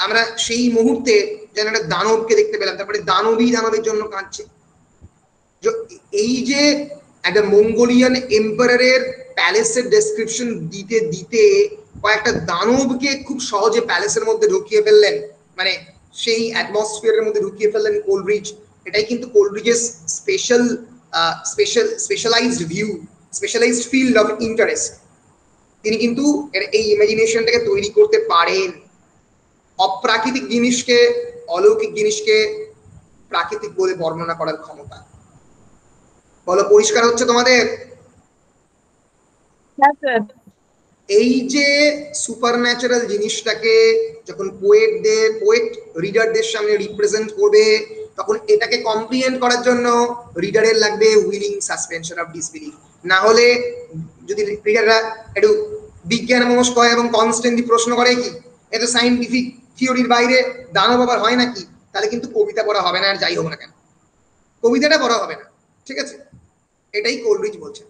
আমরা সেই মুহূর্তে যেন একটা দানবকে দেখতে পেলাম, তারপরে দানবই দানবের জন্য কাঁদছে। এই যে একটা মঙ্গোলিয়ান এম্পারারের প্যালেসের ডেসক্রিপশন দিতে দিতে কয়েকটা দানবকে খুব সহজে প্যালেসের মধ্যে ঢুকিয়ে ফেললেন, মানে সেই অ্যাটমসফিয়ারের মধ্যে ঢুকিয়ে ফেললেন কোলরিজ। এটাই কিন্তু কোলরিজের specialised view, specialised field of interest. তিনি কিন্তু এই ইমাজিনেশনটাকে তৈরি করতে পারেন। অপ্রাকৃতিক জিনিসকে, অলৌকিক জিনিসকে প্রাকৃতিক বলে বর্ণনা করার ক্ষমতা। বলো, পরিষ্কার হচ্ছে তোমাদের? এই যে সুপারন্যাচারাল জিনিসটাকে যখন পোয়েট রিডারদের সামনে রিপ্রেজেন্ট করবে, তখন এটাকে কম্প্রিহেন্ড করার জন্য রিডারের লাগবে উইলিং সাসপেনশন অফ ডিসবিলিফ। না হলে যদি রিডাররা একটু বিজ্ঞান মনস্ক হয় এবং কনস্ট্যান্টলি প্রশ্ন করে কি এটা সাইন্টিফিক থিওরির বাইরে দানব আবার হয় নাকি, তাহলে কিন্তু কবিতা পড়া হবে না, আর যাই হোক না কেন কবিতাটা পড়া হবে না, ঠিক আছে? এটাই কোলরিজ বলছেন।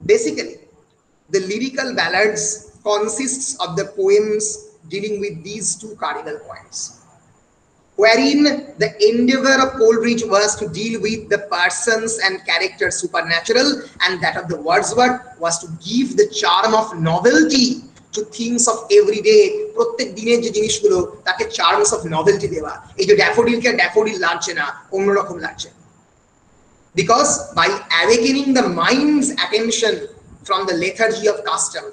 Basically, the lyrical ballads consists of the poems dealing with these two cardinal points, wherein the endeavor of Coleridge was to deal with the persons and characters supernatural, and that of the Wordsworth was to give the charm of novelty to things of everyday, প্রত্যেক দিনের যে জিনিসগুলো তাকে চার্মস অফ নভেলটি দেওয়া। এই যে ড্যাফোডিলকে ড্যাফোডিল লাগছে না, অন্যরকম লাগছে। Because by awakening the mind's attention from the lethargy of custom,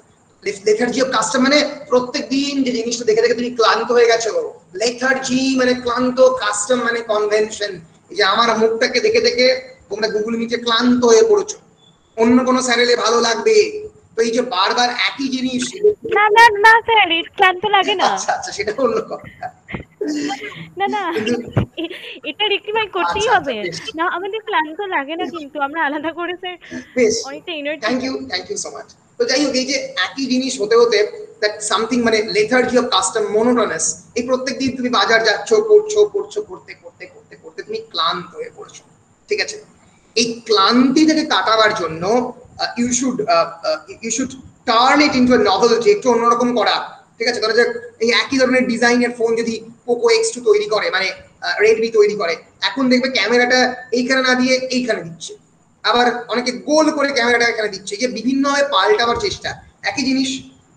lethargy of custom মানে প্রত্যেক দিন যে জিনিসটা দেখে দেখে তুমি ক্লান্ত হয়ে গেছো, lethargy মানে ক্লান্ত, কাস্টম মানে কনভেনশন। এই যে আমার মুখটাকে দেখে দেখে তোমরা গুগল মিটে ক্লান্ত হয়ে পড়েছো, অন্য কোনো চ্যানেলে ভালো লাগবে, তো এই যে বারবার একই জিনিস। না না না স্যার, ক্লান্ত লাগে না। আচ্ছা আচ্ছা, সেটা অন্য কথা। না না, এটা রেকটিফাই করতেই হবে না, আমাদের ক্লান্ত লাগে না, কিন্তু আমরা আলাদা করে স্যার অনেকটা energy. Thank you so much. তো যাই হোক, এই যে একই জিনিস হতে হতে দ্যাট সামথিং মানে লেথার্জি অফ কাস্টম, মোনোটোনাস, এই প্রত্যেকদিন তুমি বাজার যাচ্ছ, পড়ছো করতে করতে করতে করতে তুমি ক্লান্ত হয়ে পড়ছো, ঠিক আছে? এই ক্লান্তি থেকে কাটাবার জন্য you should turn it into a novelty, একটু অন্যরকম করা, ঠিক আছে? ধরো যে এই একই ধরনের ডিজাইনের ফোন যদি পোকো X2 তৈরি করে, মানে রেডমি তৈরি করে, এখন দেখবে ক্যামেরাটা এইখানে না দিয়ে এইখানে দিচ্ছে, আবার অনেকে গোল করে ক্যামেরাটা এখানে দিচ্ছে, যে বিভিন্নভাবে পাল্টাবার চেষ্টা। একই জিনিস,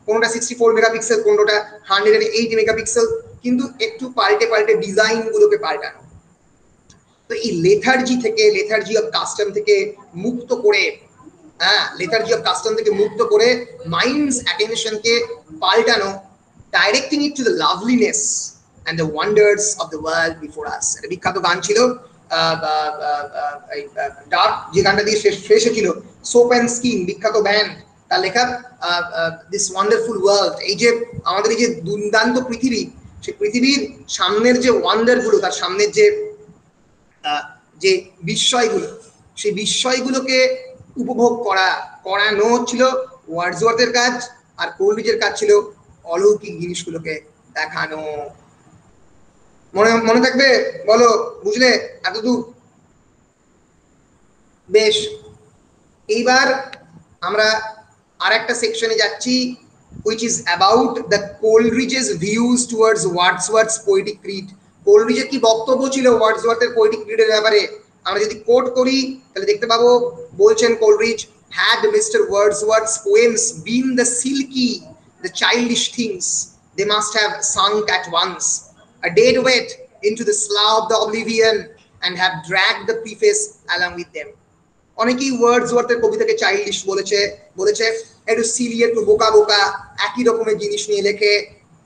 কোনটা 64 মেগাপিক্সেল, কোনটা 108 মেগাপিক্সেল, কিন্তু একটু পাল্টে পাল্টে ডিজাইন গুলোকে পাল্টানো। তো এই লেথার্জি অফ কাস্টম থেকে মুক্ত করে, লেথার্জি অফ কাস্টম থেকে মুক্ত করে মাইন্ডস অ্যাটেনশনকে পাল্টানো, directing it to the লাভলিনেস and the wonders of the world before us। এটা বিখ্যাত গান ছিল, ডার্ক যে গানটা দিয়ে শেষ হয়েছিল, সোপ অ্যান্ড স্কিন, বিখ্যাত ব্যান্ড, তার লেখা দিস ওয়ান্ডারফুল ওয়ার্ল্ড। এই যে আমাদের এই যে দুর্দান্ত পৃথিবী, সেই পৃথিবীর সামনের যে ওয়ান্ডার গুলো, তার সামনের যে বিস্ময়গুলো, সেই বিস্ময়গুলোকে উপভোগ করানো ছিল ওয়ার্ডসওয়ার্থের কাজ, আর কোলরিজের কাজ ছিল অলৌকিক জিনিসগুলোকে দেখানো। মনে থাকবে? বলো, বুঝলে এতদূর? বেশ, এইবার আমরা আর একটা সেকশনে যাচ্ছি, which is about the Coleridge's views towards Wordsworth's poetic creed. কোলরিজের কি বক্তব্য ছিল ওয়ার্ডসওয়ার্থের পোয়েটিক ক্রিডের ব্যাপারে? আমরা যদি কোট করি তাহলে দেখতে পাবো, বলছেন Coleridge, had Mr. Wordsworth's poems been the silky, the childish things, they must have sunk at once, a dead weight into the slough of the oblivion, and have dragged the preface along with them. অনেকেই ওয়ার্ডসওয়ার্থের কবিতাকে চাইল্ডিশ বলেছে একটু সিলি, একটু বোকা বোকা, একই রকমের জিনিস নিয়ে লেখে,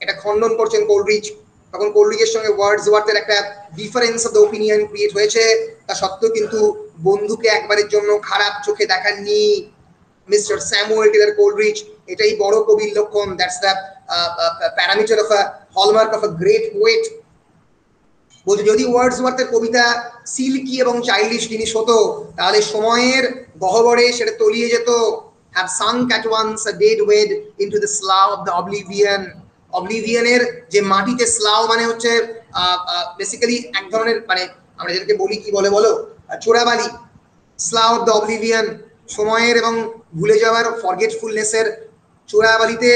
এটা খণ্ডন করছেন কোলরিজ। তখন কোলরিজের সঙ্গে ওয়ার্ডসওয়ার্থের একটা difference of the opinion create হয়েছে। তা সত্ত্বেও কিন্তু বন্ধুকে একবারের জন্য খারাপ চোখে দেখাননি মিস্টার স্যামুয়েল টেলর কোলরিজ। এটাই বড় কবির লক্ষণ। That's the parameter of a hallmark of a great poet. বলছে যদি ওয়ার্ডসওয়ার্থের কবিতা সিল্কি এবং চাইল্ডিশ জিনিস হতো তাহলে সময়ের গহ্বরে সেটা তলিয়ে যেত। have sunk at once, a dead weight into the slough of the oblivion. অবলিভিয়নের যে মাটিতে স্লাও মানে হচ্ছে বেসিক্যালি এক ধরনের, মানে আমরা যেটাকে বলি কি বলে বলো, চোরাবালি। স্লাও অফ দ্য অবলিভিয়ন, সময়ের এবং ভুলে যাওয়ার, ফরগেটফুলনেসের চোরাবালিতে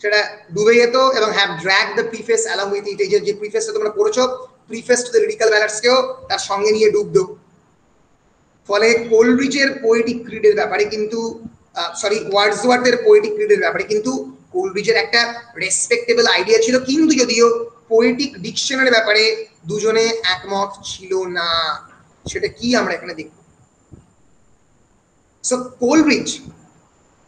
সেটা ডুবে যেত। এবং have drag the preface along with it. এই যে প্রিফেসটা তোমরা পড়েছো, প্রিফেস টু দ্য লিরিক্যাল ব্যালান্সকেও তার সঙ্গে নিয়ে ডুব দাও। ফলে কোলরিজের পোয়েটিক ক্রিডের ব্যাপারে কিন্তু ওয়ার্ডসওয়ার্থের পোয়েটিক ক্রিডের ব্যাপারে কিন্তু কোলরিজের একটা রেসপেক্টেবল আইডিয়া ছিল, কিন্তু যদিও পোয়েটিক ডিকশনের ব্যাপারে দুজনে একমত ছিল না। সেটা কি আমরা এখানে দেখব। So Coleridge,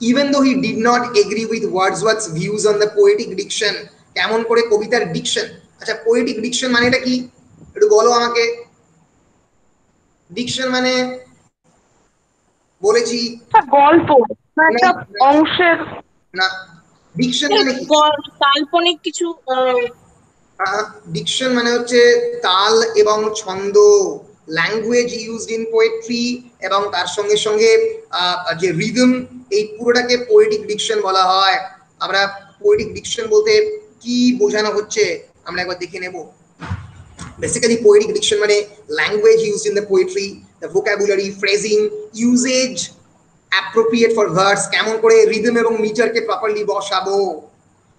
even though he did not agree with Wordsworth's views on the poetic diction, কেমন করে কবিতার ডিকশন, আচ্ছা পোয়েটিক ডিকশন মানে এটা কি একটু বলো আমাকে। ডিকশন মানে বলেছি গল্প, একটা অংশের না। ডিকশন মানে কি? কাল্পনিক কিছু। ডিকশন মানে হচ্ছে তাল এবং ছন্দ, ল্যাঙ্গুয়েজ ইউজড ইন পোয়েট্রি, এবং তার সঙ্গে সঙ্গে যে রিদম, এই পুরোটাকে পোয়েটিক ডিকশন বলা হয়। আমরা পোয়েটিক ডিকশন বলতে কি বোঝানো হচ্ছে আমরা একবার দেখে নেব। বেসিক্যালি পোয়েটিক ডিকশন মানে language used in the poetry, the vocabulary, phrasing, usage appropriate for verse, কেমন করে রিদম এবং মিটারকে প্রপারলি বসাবো,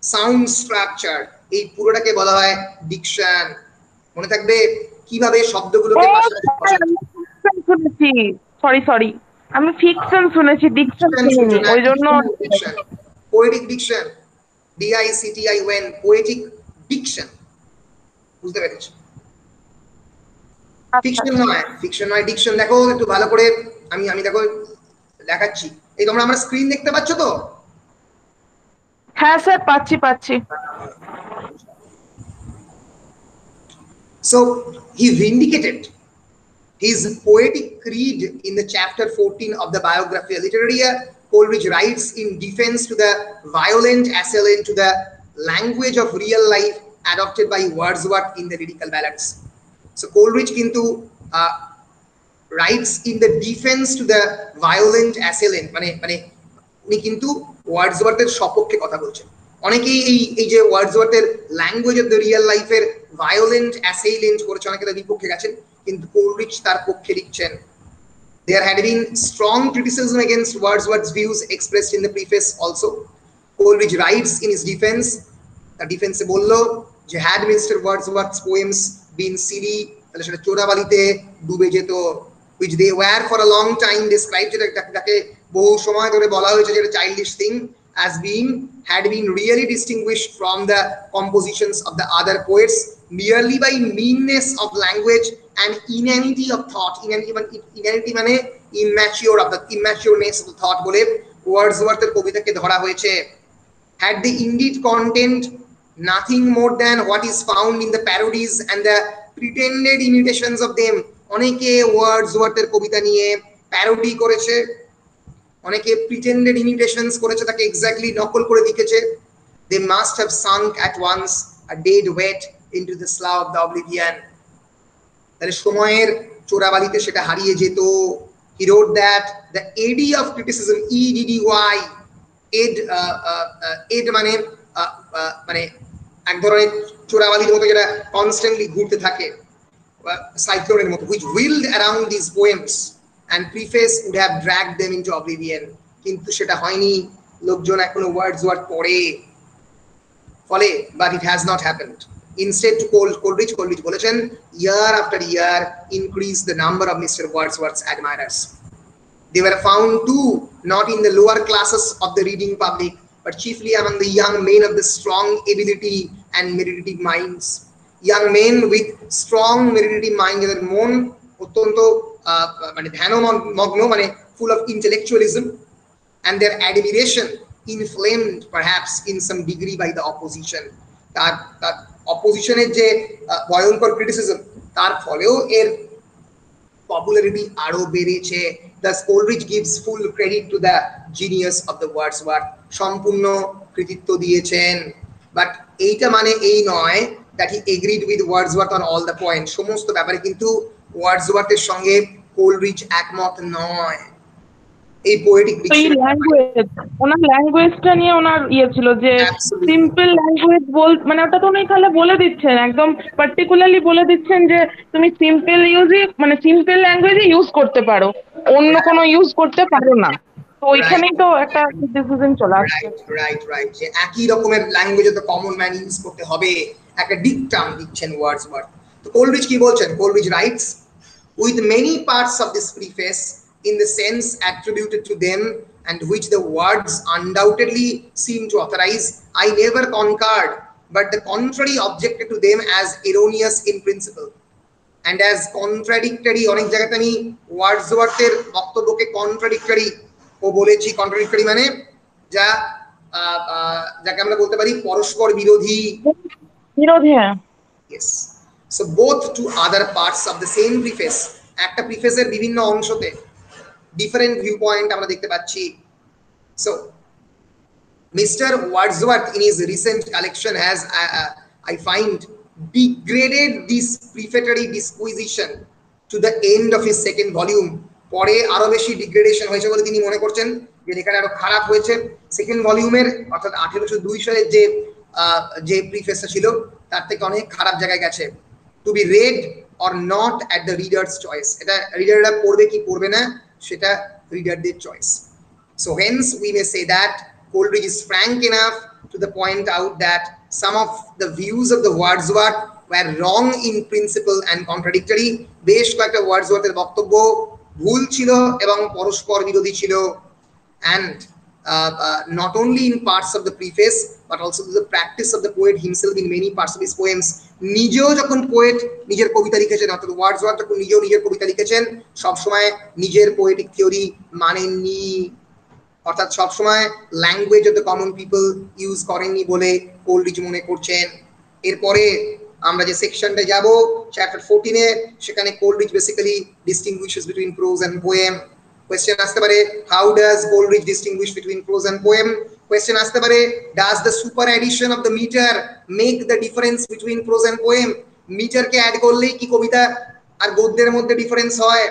সাউন্ড স্ট্রাকচার, এই পুরোটাকে বলা হয় ডিকশন। মনে থাকবে কিভাবে শব্দগুলোকে শুনেছি, সরি আমি ফিকশন শুনেছি, ডিকশন শুনিনি, ওই জন্য poetic diction, DICTION, poetic diction, বুঝতে পেরেছো? ফিকশন নয় ডিকশন। দেখো একটু ভালো করে, আমি দেখো দেখাচ্ছি। এই তোমরা আমার স্ক্রিন দেখতে পাচ্ছ তো? হ্যাঁ স্যার, পাচ্ছি। So he vindicated his poetic creed in the chapter 14 of the Biographia Literaria. Coleridge writes in defense to the violent assailant to the language of real life adopted by Wordsworth in the Lyrical Ballads. So Coleridge kintu writes in the defense to the violent assailant, মানে উনি কিন্তু ওয়ার্ডসওয়ার্থের সপক্ষে কথা বলছেন। অনেকেই এই যে ওয়ার্ডসওয়ার্থের ল্যাঙ্গুয়েজ অফ দ্য রিয়েল লাইফের ভায়োলেন্ট অ্যাসেইলেন্ট করেছে, অনেকে তার বিপক্ষে গেছেন, কিন্তু কোলরিজ তার পক্ষে লিখছেন। There had been strong criticism against Wordsworth's views expressed in the preface also. Coleridge writes in his defense, তার ডিফেন্সে বলল যে had Mr. Wordsworth's poems been silly, তাহলে সেটা চোরাবালিতে ডুবে যেত, which they were for a long time described, যেটাকে বহু সময় ধরে বলা হয়েছে যেটা childish thing, as being had been really distinguished from the compositions of the other poets merely by meanness of language and inanity of thought. Inanity মানে immatureness of the thought বলে ওয়ার্ডসওয়ার্থের কবিতাকে ধরা হয়েছে। Had they indeed content nothing more than what is found in the parodies and the pretended imitations of them. অনেকে ওয়ার্ডসওয়ার্থের কবিতা নিয়ে প্যারোডি করেছে, অনেকে প্রিটেন্ডেড ইমিটেশনস করেছে, তাকে এক্স্যাক্টলি নকল করে লিখেছে। They must have sunk at once a dead weight into the slough of the oblivion. তাহলে সময়ের চোরাবালিতে সেটা হারিয়ে যেত। He wrote that the eddy of criticism, EDDY, এড মানে এক ধরনের চোরাবালির মতো যেটা কনস্ট্যান্টলি ঘুরতে থাকে, সাইক্লোনের মতো, which whirled around these poems and preface would have dragged them into oblivion. কিন্তু সেটা হয়নি। লোকজন এখনো ওয়ার্ডসওয়ার্থ পড়ে ফলে, but it has not happened. Instead to Coleridge বলেছেন, year after year increase the number of Mr. Wordsworth's admirers. They were found too not in the lower classes of the reading public, but chiefly among the young men of the strong ability and meditative minds. Young men with strong meditative mind, যাদের মন অত্যন্ত মানে ধ্যানমগ্ন, মানে full of intellectualism, and their admiration inflamed perhaps in some degree by the opposition. তার অপোজিশনের যে ভয়ঙ্কর ক্রিটিসিজম, তার ফলেও এর পপুলারিটি আরো বেড়েছে। Thus Coleridge gives full credit to the genius of the Wordsworth, সম্পূর্ণ কৃতিত্ব দিয়েছেন। বাট এইটা মানে এই নয় that he agreed with Wordsworth on all the points, সমস্ত ব্যাপারে কিন্তু ওয়ার্ডসওয়ার্থের সঙ্গে কোলরিজ একমত নয়। এই পোয়েটিক ওনার ল্যাঙ্গুয়েজটা নিয়ে ওনার ছিল যে সিম্পল ল্যাঙ্গুয়েজ মানে ওটা তো উনি তাহলে বলে দিচ্ছেন, একদম পার্টিকুলারলি বলে দিচ্ছেন যে তুমি সিম্পল মানে সিম্পল ল্যাঙ্গুয়েজে ইউজ করতে পারো, অন্য কোনো ইউজ করতে পারো না। তো ওইখানেই তো একটা ডিসিশন চলে আসছে। রাইট যে একই রকমের ল্যাঙ্গুয়েজে তো কমন ম্যান ইউজ করতে হবে, একটা ডিকটাম দিচ্ছেন ওয়ার্ডসওয়ার্থ। তো কোলরিজ কি বলছেন? Coleridge rights, with many parts of this preface in the sense attributed to them and which the words undoubtedly seem to authorize, I never concurred, but the contrary objected to them as erroneous in principle and as contradictory. অনেক জায়গাতে আমি ওয়ার্ডসওয়ার্থের বক্তব্যকে কন্ট্রাডিক্টরি ও বলেছি। কন্ট্রাডিক্টরি মানে যা যাকে আমরা বলতে পারি পরস্পর বিরোধী। হ্যাঁ। Yes. So both to other parts of the same preface, একটা প্রিফেসের বিভিন্ন অংশতে ডিফারেন্ট ভিউ পয়েন্ট আমরা দেখতে পাচ্ছি। So Mr. Wordsworth in his recent collection has I find degraded this prefatory disquisition to the end of his second volume. পরে আরো বেশি ডিগ্রেডেশন হয়েছে বলে তিনি মনে করছেন, যে লেখাটা আরো খারাপ হয়েছে। সেকেন্ড ভলিউমের অর্থাৎ 1802 সালের যে প্রিফেসটা ছিল তার থেকে অনেক খারাপ জায়গায় গেছে। To be read or not at the reader's choice, এটা রিডাররা পড়বে কি পড়বে না সেটা রিডারদের choice. So hence we may say that Coleridge is frank enough to the point out that some of the views of the Wordsworth were wrong in principle and contradictory. বেশ কয়েকটা ওয়ার্ডসওয়ার্থের বক্তব্য ভুল ছিল এবং পরস্পর বিরোধী ছিল। And not only in parts of the preface but also to the practice of the poet himself in many parts of his poems. নিজেও যখন পোয়েট নিজের কবিতা লিখেছেন, অর্থাৎ ওয়ার্ডসওয়ার্থ যখন নিজেও নিজের কবিতা লিখেছেন, সবসময় নিজের পোয়েটিক থিওরি মানেননি, অর্থাৎ সবসময় language of the common people use করেননি বলে কোলরিজ মনে করছেন। এরপরে আমরা যে সেকশনটা যাব চ্যাপ্টার 14 এ, সেখানে Coleridge basically distinguishes between prose and poem. Question আসতে পারে, how does Coleridge distinguish between prose and poem? Question আসতে পারে, does the super addition of the metre make the difference between prose and poem? মিটারকে অ্যাড করলেই কি কবিতা আর গদ্যের মধ্যে ডিফারেন্স হয়?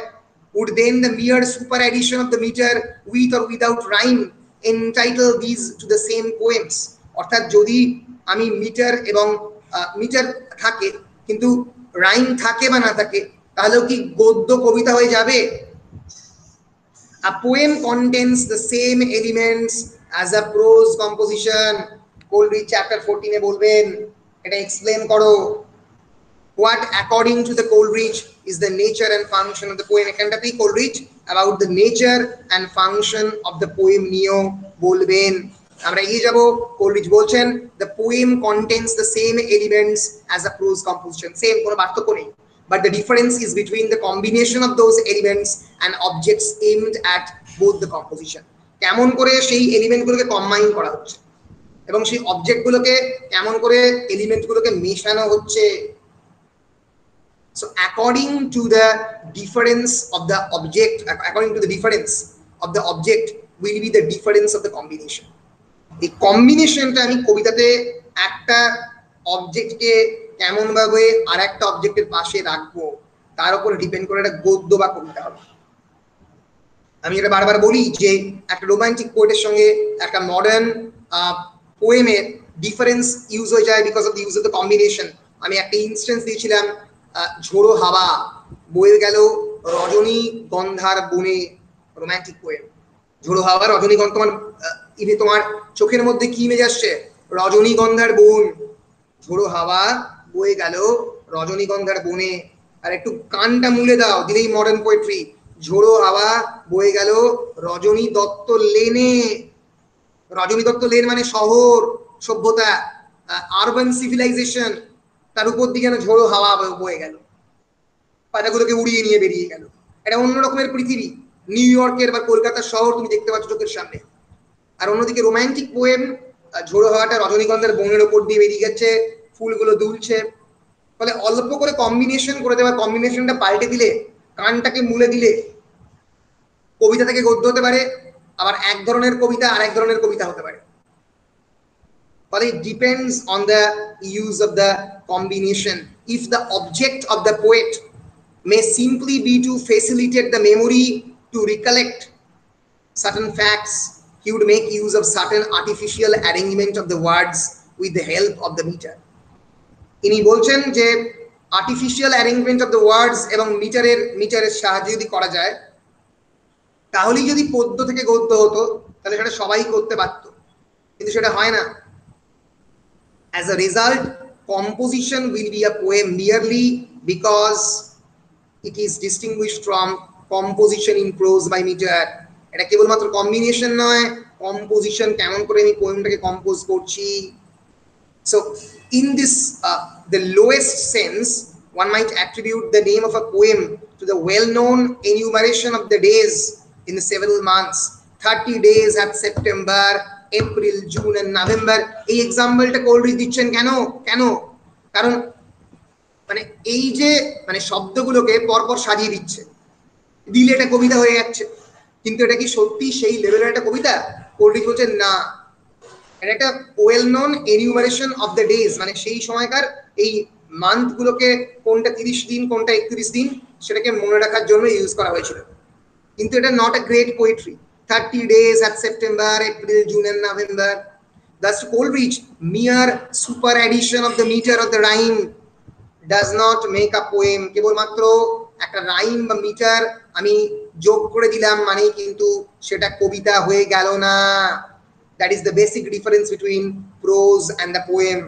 Would then the mere super addition of the meter with or without rhyme entitle these to the same poems? অর্থাৎ যদি আমি মিটার এবং মিটার থাকে কিন্তু রাইম থাকে বা না থাকে, তাহলেও কি গদ্য কবিতা হয়ে যাবে? A poem contains the same elements as a prose composition. Coleridge chapter 14 এ বলবেন, এটা এক্সপ্লেন করো। What according to the Coleridge is the nature and function of the poem? এখানটাতেই Coleridge about the nature and function of the poem নিয়েও বলবেন। আমরা এগিয়ে যাব। Coleridge বলছেন, the poem contains the same elements as a prose composition. Same, কোনো পার্থক্য নেই, but the difference is between the combination of those elements and objects aimed at both the composition. কেমন করে সেই এলিমেন্টগুলোকে কম্বাইন করা হচ্ছে এবং সেই অবজেক্টগুলোকে কেমন করে এলিমেন্টগুলোকে মেশানো হচ্ছে। So according to the difference of the object, according to the difference of the object will be the difference of the combination. এই কম্বিনেশনটা আমি কবিতাতে একটা অবজেক্টকে কেমন ভাবে আর একটা অবজেক্টের পাশে রাখবো তার উপর ডিপেন্ড করে একটা গদ্য বা কবিতা হবে। আমি এটা বারবার বলি যে একটা রোমান্টিক পোয়েটের সঙ্গে একটা মডার্ন পোয়েমের ডিফারেন্স ইউজ হয়ে যায় because of the use of the combination. আমি একটা ইনস্টেন্স দিয়েছিলাম, ঝোড়ো হাওয়া বয়ে গেল রজনী গন্ধার বনে, রোমান্টিক পোয়েম। ঝোড়ো হাওয়া রজনীগন্ধা তোমার ইভে তোমার চোখের মধ্যে কি ইমেজ আসছে? রজনীগন্ধার বন, ঝোড়ো হাওয়া বয়ে গেল রজনীগন্ধার বনে। আর একটু কানটা মুলে দাও, দিলেই মডার্ন পোয়েট্রি। ঝোড়ো হাওয়া বয়ে গেল রজনী দত্ত লেনে। রজনী দত্ত লেন মানে শহর সভ্যতা, আরবান সিভিলাইজেশন, তার উপর দিকে ঝোড়ো হাওয়া বয়ে গেল, পাতাগুলোকে উড়িয়ে নিয়ে বেরিয়ে গেল। এটা অন্য রকমের পৃথিবী। নিউ ইয়র্কের বা কলকাতার শহর তুমি দেখতে পাচ্ছ চোখের সামনে। আর অন্যদিকে রোমান্টিক পোয়েম, ঝোড়ো হাওয়াটা রজনীগন্ধার বনের ওপর দিয়ে বেরিয়ে গেছে, ফুলগুলো দুলছে। ফলে অল্প করে কম্বিনেশন করে দেওয়া, কম্বিনেশনটা পাল্টে দিলে, কানটাকে মুলে দিলে কবিতা থেকে গদ্য হতে পারে, আবার এক ধরনের কবিতা আর এক ধরনের কবিতা হতে পারে। ফলে it depends on the use of the combination. If the object of the poet may simply be to facilitate the memory to recollect certain facts, he would make use of certain artificial arrangement of the words with the help of the meter. ইনি বলছেন যে artificial arrangement of the words এবং মিটারের সাহায্যে যদি করা যায়, তাহলেই যদি পদ্য থেকে গদ্য হতো, তাহলে সেটা সবাই করতে পারত, কিন্তু সেটা হয় না। As a result, composition will be a poem merely because it is distinguished from composition in prose by meter. এটা কেবলমাত্র কম্বিনেশন নয়, কম্পোজিশন, কেমন করে আমি পোয়েমটাকে কম্পোজ করছি। So in this the lowest sense, one might attribute the name of a poem to the well-known enumeration of the days in the several months. 30 days have September, April, June and November. এই এক্সাম্পলটা কোলরিজ দিচ্ছেন কেন? কারণ মানে এই যে মানে শব্দগুলোকে পরপর সাজিয়ে দিচ্ছে, দিলে এটা কবিতা হয়ে যাচ্ছে। কিন্তু এটা কি সত্যি সেই লেভেলের একটা কবিতা? কোলরিজ বলছেন না, এটা একটা well known enumeration of the days, মানে সেই সময়কার এই মান্থগুলোকে কোনটা 30 দিন কোনটা 31 দিন সেটাকে মনে রাখার জন্য ইউজ করা হয়েছিল। কিন্তু এটা not a great poetry. 30 days at September, April, June and November. Thus to Coleridge, mere super addition of the meter of the rhyme does not make a poem. কেবলমাত্র একটা রাইম বা মিটার আমি যোগ করে দিলাম মানেই কিন্তু সেটা কবিতা হয়ে গেল না। That is the basic difference between prose and the poem.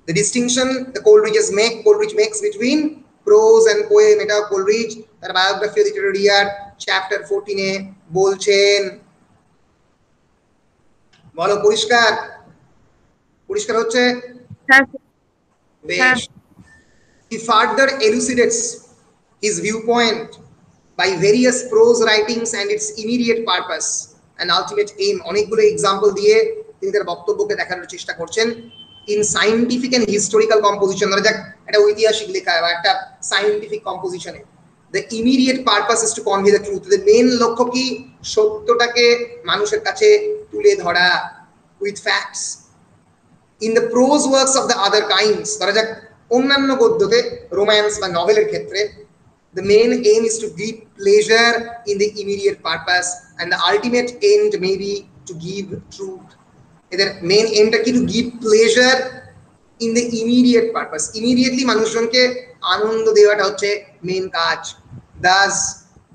The distinction the Coleridge makes between prose and poem, এটা Coleridge তার biography of Literary year chapter 14 এ বলছেন। বলো, পরিষ্কার হচ্ছে? বেশ। He further elucidates his viewpoint by various prose writings and its immediate purpose and ultimate aim. অনেকগুলো এক্সাম্পল দিয়ে তিনি তার বক্তব্যকে দেখানোর চেষ্টা করছেন। In scientific and historical composition, ধরা যাক একটা ঐতিহাসিক লেখা বা একটা সায়েন্টিফিক কম্পোজিশনে, the immediate purpose is to convey the truth. The main লক্ষ্য কি? সত্যটাকে মানুষের কাছে তুলে ধরা with facts. In the prose works of the other kinds, ধরা যাক অন্যান্য গদ্যতে, রোম্যান্স বা নভেলের ক্ষেত্রে, the main aim is to give pleasure in the immediate purpose and the ultimate end may be to give truth. এদের মেইন এমটা কি? Two give pleasure in the immediate purpose. Immediately মানুষজনকে আনন্দ দেওয়াটা হচ্ছে মেইন কাজ। Thus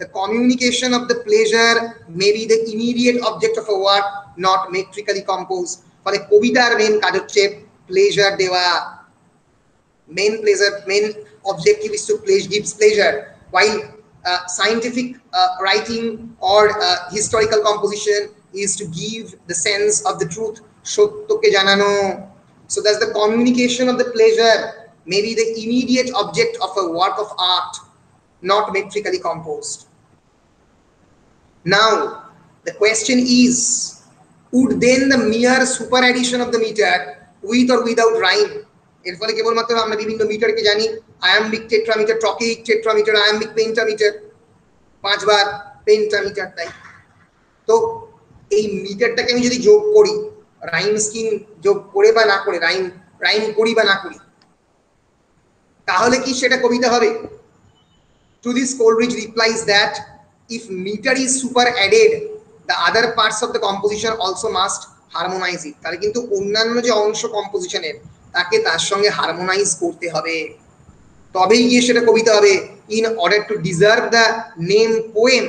the communication of the pleasure may be the immediate object of a work not metrically composed. ফলে কবিতার মেইন কাজ হচ্ছে প্লেজার দেওয়া। main objective is to gives pleasure, while scientific writing or historical composition is to give the sense of the truth, সত্যকে জানানো। So that's the communication of the pleasure may be the immediate object of a work of art not metrically composed. Now the question is, would then the mere super addition of the meter with or without rhyme, এর ফলে কেবলমাত্র আমরা বিভিন্ন মিটারকে জানি, iambic tetrameter, trochaic tetrameter, iambic pentameter, 5 বার পেন্টামিটার, তাই তো এই মিটারটাকে আমি যদি যোগ করি, রাইম স্কিম যোগ করে বা না করে, রাইম করি বা না করি, তাহলে কি সেটা কবিতা হবে? To this Coleridge replies that if meter is super added, the other parts of the composition also must harmonize it. তাহলে কিন্তু অন্যান্য যে অংশ কম্পোজিশনের তাকে তার সঙ্গে হারমোনাইজ করতে হবে, তবেই গিয়ে সেটা কবিতা হবে। In order to deserve the name poem,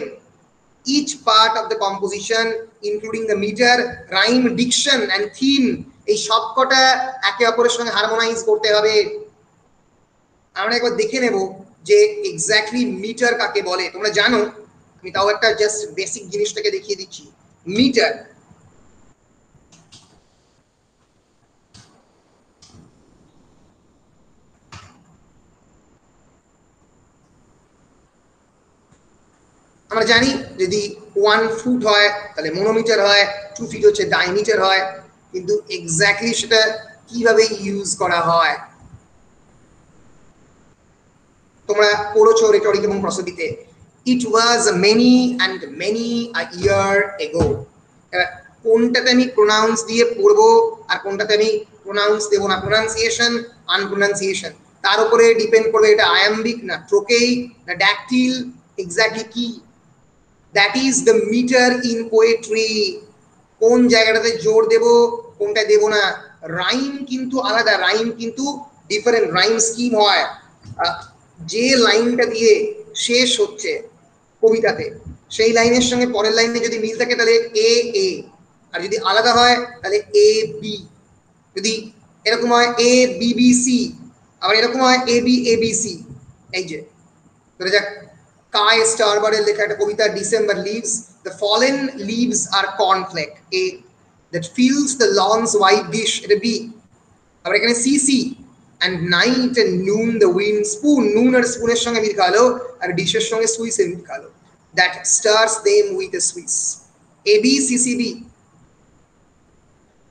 each part of the composition including the meter, rhyme, diction and theme এই সবকটা একে অপরের সঙ্গে হারমোনাইজ করতে হবে। আমরা একবার দেখে নেব যে এক্স্যাক্টলি মিটার কাকে বলে। তোমরা জানো, আমি তাও একটা জাস্ট বেসিক জিনিসটাকে দেখিয়ে দিচ্ছি। মিটার আমরা জানি যদি 1 ফুট হয় তাহলে মনোমিটার হয়, 2 ফিট হচ্ছে ডাইমিটার হয়, কিন্তু এক্স্যাক্টলি সেটা কিভাবে ইউজ করা হয় তোমরা পড়েছো রেটরিক এবং প্রসোডিতে। ইট ওয়াজ মেনি অ্যান্ড মেনি আ ইয়ার এগো। কোনটাতে আমি প্রোনাউন্স দিয়ে পড়বো আর কোনটাতে আমি প্রোনাউন্স দেবো না, প্রোনাউন্সিয়েশন আনপ্রোনাউন্সিয়েশন, তার উপরে ডিপেন্ড করবে এটা আয়াম্বিক না ট্রোকেইক না ড্যাকটিল, এক্স্যাক্টলি কি। That is the metre in poetry. কোন জায়গাটাতে জোর দেব কোনটা দেব না। রাইম কিন্তু আলাদা, রাইম কিন্তু ডিফারেন্ট, রাইম স্কিম হয়। যে লাইনটা দিয়ে শেষ হচ্ছে কবিতাতে সেই লাইনের সঙ্গে পরের লাইনে যদি মিল থাকে তাহলে এ এ, আর যদি আলাদা হয় তাহলে এ বি। যদি এরকম হয় এ বি বি সি, আবার এরকম হয় A B A B C. এই যে ধরে যাক কাই স্টারবারের লেখা একটা কবিতা December leaves, the fallen leaves আর cornflake, a that fills the lawns white dish, এটা বি। আবার এখানে C C, and night and noon the wind spoon, noon আর স্পুনের সঙ্গে মিল খালো আর ডিশের সঙ্গে সুইসের মিল খালো, that stirs them with a Swiss, A B C C B।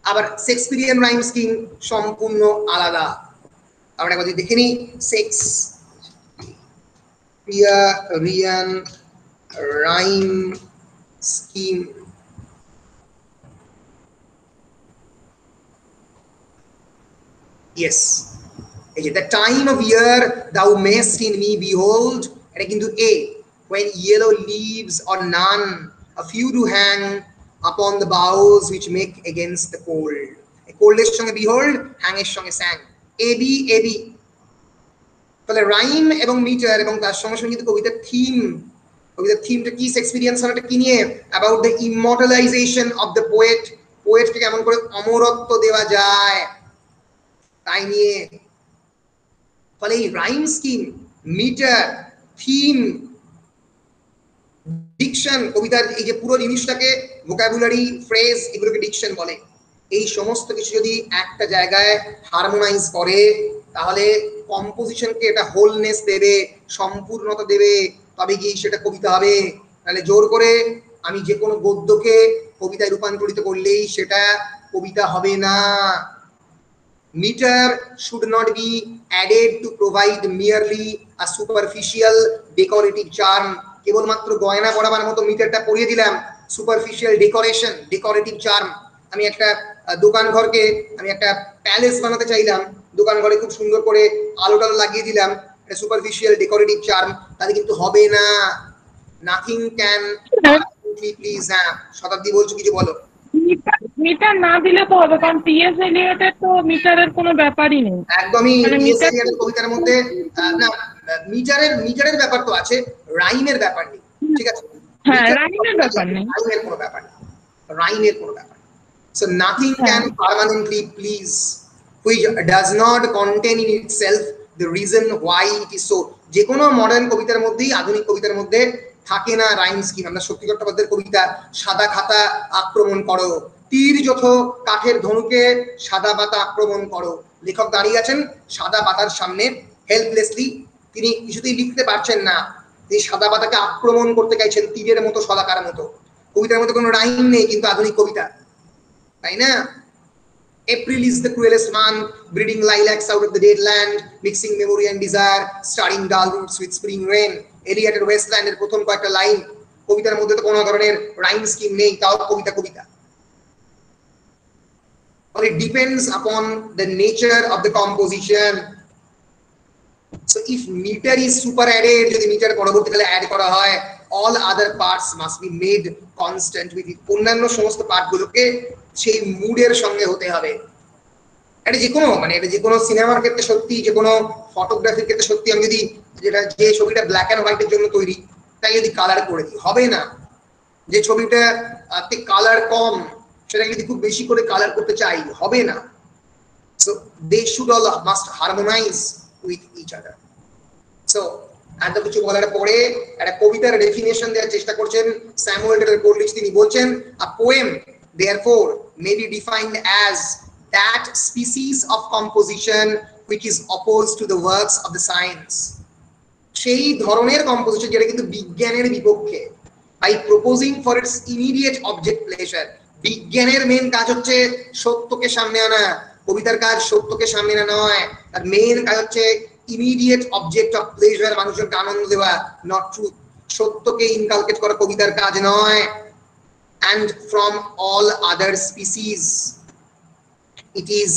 আবার শেক্সপিয়ারিয়ান রাইম স্কিম সম্পূর্ণ আলাদা। আমরা একবার যদি দেখে নিই Shakespearean rhyme scheme. Yes, the time of year thou mayst in me behold, এটা কিন্তু A, when yellow leaves or none, a few do hang upon the boughs which make against the cold, cold এর সঙ্গে behold, hang এর সঙ্গে sang, A B A B। তাহলে রাইম এবং মিটার এবং তার সঙ্গে সঙ্গে কিন্তু কবিতার থিম, কবিতার থিমটা কি, শেক্সপিয়ারিয়ান সনেটটা কি নিয়ে, about the immortalisation of the poet, পোয়েটকে কেমন করে অমরত্ব দেওয়া যায় তাই নিয়ে। ফলে এই rhyme scheme, metre, theme, diction, কবিতার এই যে পুরো জিনিসটাকে ভোকাবুলারি, ফ্রেজ, এগুলোকে ডিকশন বলে। এই সমস্ত কিছু যদি একটা জায়গায় হারমোনাইজ করে তাহলে কম্পোজিশনকে এটা হোলনেস দেবে, সম্পূর্ণতা দেবে, তবে গিয়ে সেটা কবিতা হবে। তাহলে জোর করে আমি যে কোনো গদ্যকে কবিতায় রূপান্তরিত করলেই সেটা কবিতা হবে না। Meter should not be added to provide merely a superficial decorative charm। কেবলমাত্র গয়না পরাবার মতো মিটারটা পরিয়ে দিলাম, সুপারফিশিয়াল ডেকোরেশন, ডেকোরেটিভ চার্ম। আমি একটা দোকান ঘরকে আমি একটা প্যালেস বানাতে চাইলাম, দোকান ঘরে খুব সুন্দর করে আলো টালো লাগিয়ে দিলাম, এটা সুপারফিশিয়াল ডেকোরেটিভ চার্ম, তাহলে কিন্তু হবে না। Nothing can please. হ্যাঁ শতাব্দী বলছো, কিছু বলো। মিটার না দিলে তো হবে, কারণ টিএস এলিয়টের তো মিটারের কোনো ব্যাপারই নেই। একদমই টিএস এলিয়টের কবিতার মধ্যে না, মিটারের ব্যাপার তো আছে, রাইমের ব্যাপার নেই, ঠিক আছে? হ্যাঁ রাইমের ব্যাপার নেই, রাইমের কোনো ব্যাপার নেই, রাইমের কোনো ব্যাপার নেই। So nothing can permanently please which does not contain in itself the reason why it is so। যে কোনো মডার্ন কবিতার মধ্যেই, আধুনিক কবিতার মধ্যে থাকে না রাইম স্কিম। আমরা শক্তি চট্টোপাধ্যায়ের কবিতা সাদা খাতা আক্রমণ করো, তীর যথ কাঠের ধনুকে সাদা পাতা আক্রমণ করো। লেখক দাঁড়িয়ে আছেন সাদা পাতার সামনে হেল্পলেসলি, তিনি কিছুতেই লিখতে পারছেন না, তিনি সাদা পাতাকে আক্রমণ করতে চাইছেন তীরের মতো, শলাকার মতো। কবিতার মধ্যে কোনো রাইম নেই, কিন্তু আধুনিক কবিতা, তাই না? April is the cruelest month, breeding lilacs out of the dead land, mixing memory and desire, starting dull roots with spring rain। এলিয়টের ওয়েস্টল্যান্ড এর প্রথম কয়েকটা লাইন, কবিতার মধ্যে তো কোনো ধরনের রাইম স্কিম নেই, তাও কবিতা কবিতা। Or it depends upon the nature of the composition। So if meter is super added, যদি মিটার পরবর্তীকালে অ্যাড করা হয়, all other parts must be made constant with it। অন্যান্য সমস্ত পার্টগুলোকে সেই মুডের সঙ্গে হতে হবে। এটা যে কোনো এটা যে কোনো সিনেমার ক্ষেত্রে সত্যি, যে কোনো ফটোগ্রাফির ক্ষেত্রে সত্যি। আমি যদি যে ছবিটা ব্ল্যাক অ্যান্ড হোয়াইটের জন্য তৈরি, তাই যদি কালার করে দিই হবে না। যে ছবিটা কালার কম সেটা যদি খুব বেশি করে কালার করতে চাই হবে না। So they should all must harmonize with each other. So এত কিছু বলার পরে একটা কবিতার ডেফিনেশন দেওয়ার চেষ্টা করছেন স্যামুয়েল টেলর কোলরিজ। তিনি বলছেন a poem therefore may be defined as that species of composition which is opposed to the works of the science. সেই ধরনের কম্পোজিশন যেটা কিন্তু বিজ্ঞানের বিপক্ষে। by proposing for its immediate object pleasure, বিজ্ঞানের মেন কাজ হচ্ছে সত্যকে সামনে আনা, কবিতার কাজ সত্যকে সামনে আনা নয়, তার মেন কাজ হচ্ছে ইমিডিয়েট অবজেক্ট অফ প্লেজার, মানুষকে আনন্দ দেওয়া, নট ট্রুথ। সত্যকে ইনকালকেট করা কবিতার কাজ নয়। and from all other species it is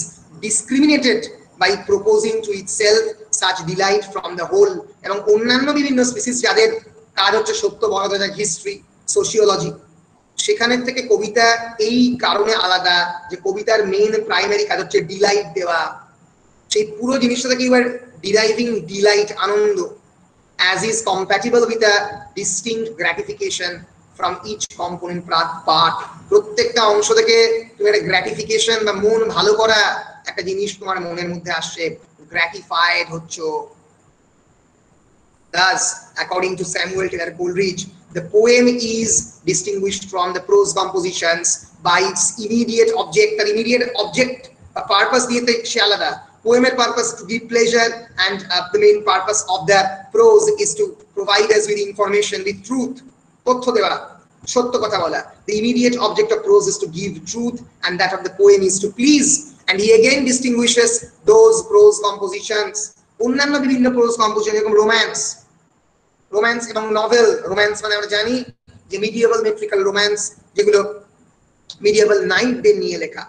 discriminated by proposing to itself such delight from the whole। এবং অন্যান্য বিভিন্ন স্পিসিস যাদের কাজ হচ্ছে সত্য বলা যায়, হিস্ট্রি, সোশিওলজি, সেখানের থেকে কবিতা এই কারণে আলাদা যে কবিতার মেইন প্রাইমারি কাজ হচ্ছে ডিলাইট দেওয়া। সেই পুরো জিনিসটা থেকে এবার ডিরাইভিং ডিলাইট, আনন্দ, as is compatible with a distinct gratification from each component part। প্রত্যেকটা অংশ থেকে তুমি একটা গ্র্যাটিফিকেশন বা মন ভালো করা একটা জিনিস তোমার মনের মধ্যে আসছে, গ্র্যাটিফাইড হচ্ছ। Thus, according to Samuel Taylor Coleridge, the poem is distinguished from the prose compositions by its immediate object। তার immediate object বা purpose দিয়ে সে আলাদা। Poemer purpose to give pleasure and the main purpose of the prose is to provide us with information, with truth, তথ্য দেওয়া, সত্য কথা বলা। The immediate object of prose is to give truth and that of the poem is to please। And he again distinguishes those prose compositions, অন্যান্য বিভিন্ন prose composition যেরকম রোম্যান্স, রোম্যান্স এবং নভেল। রোম্যান্স মানে আমরা জানি যে মিডিয়েভাল মেট্রিক্যাল রোম্যান্স, যেগুলো মিডিয়েভাল নাইটদের নিয়ে লেখা,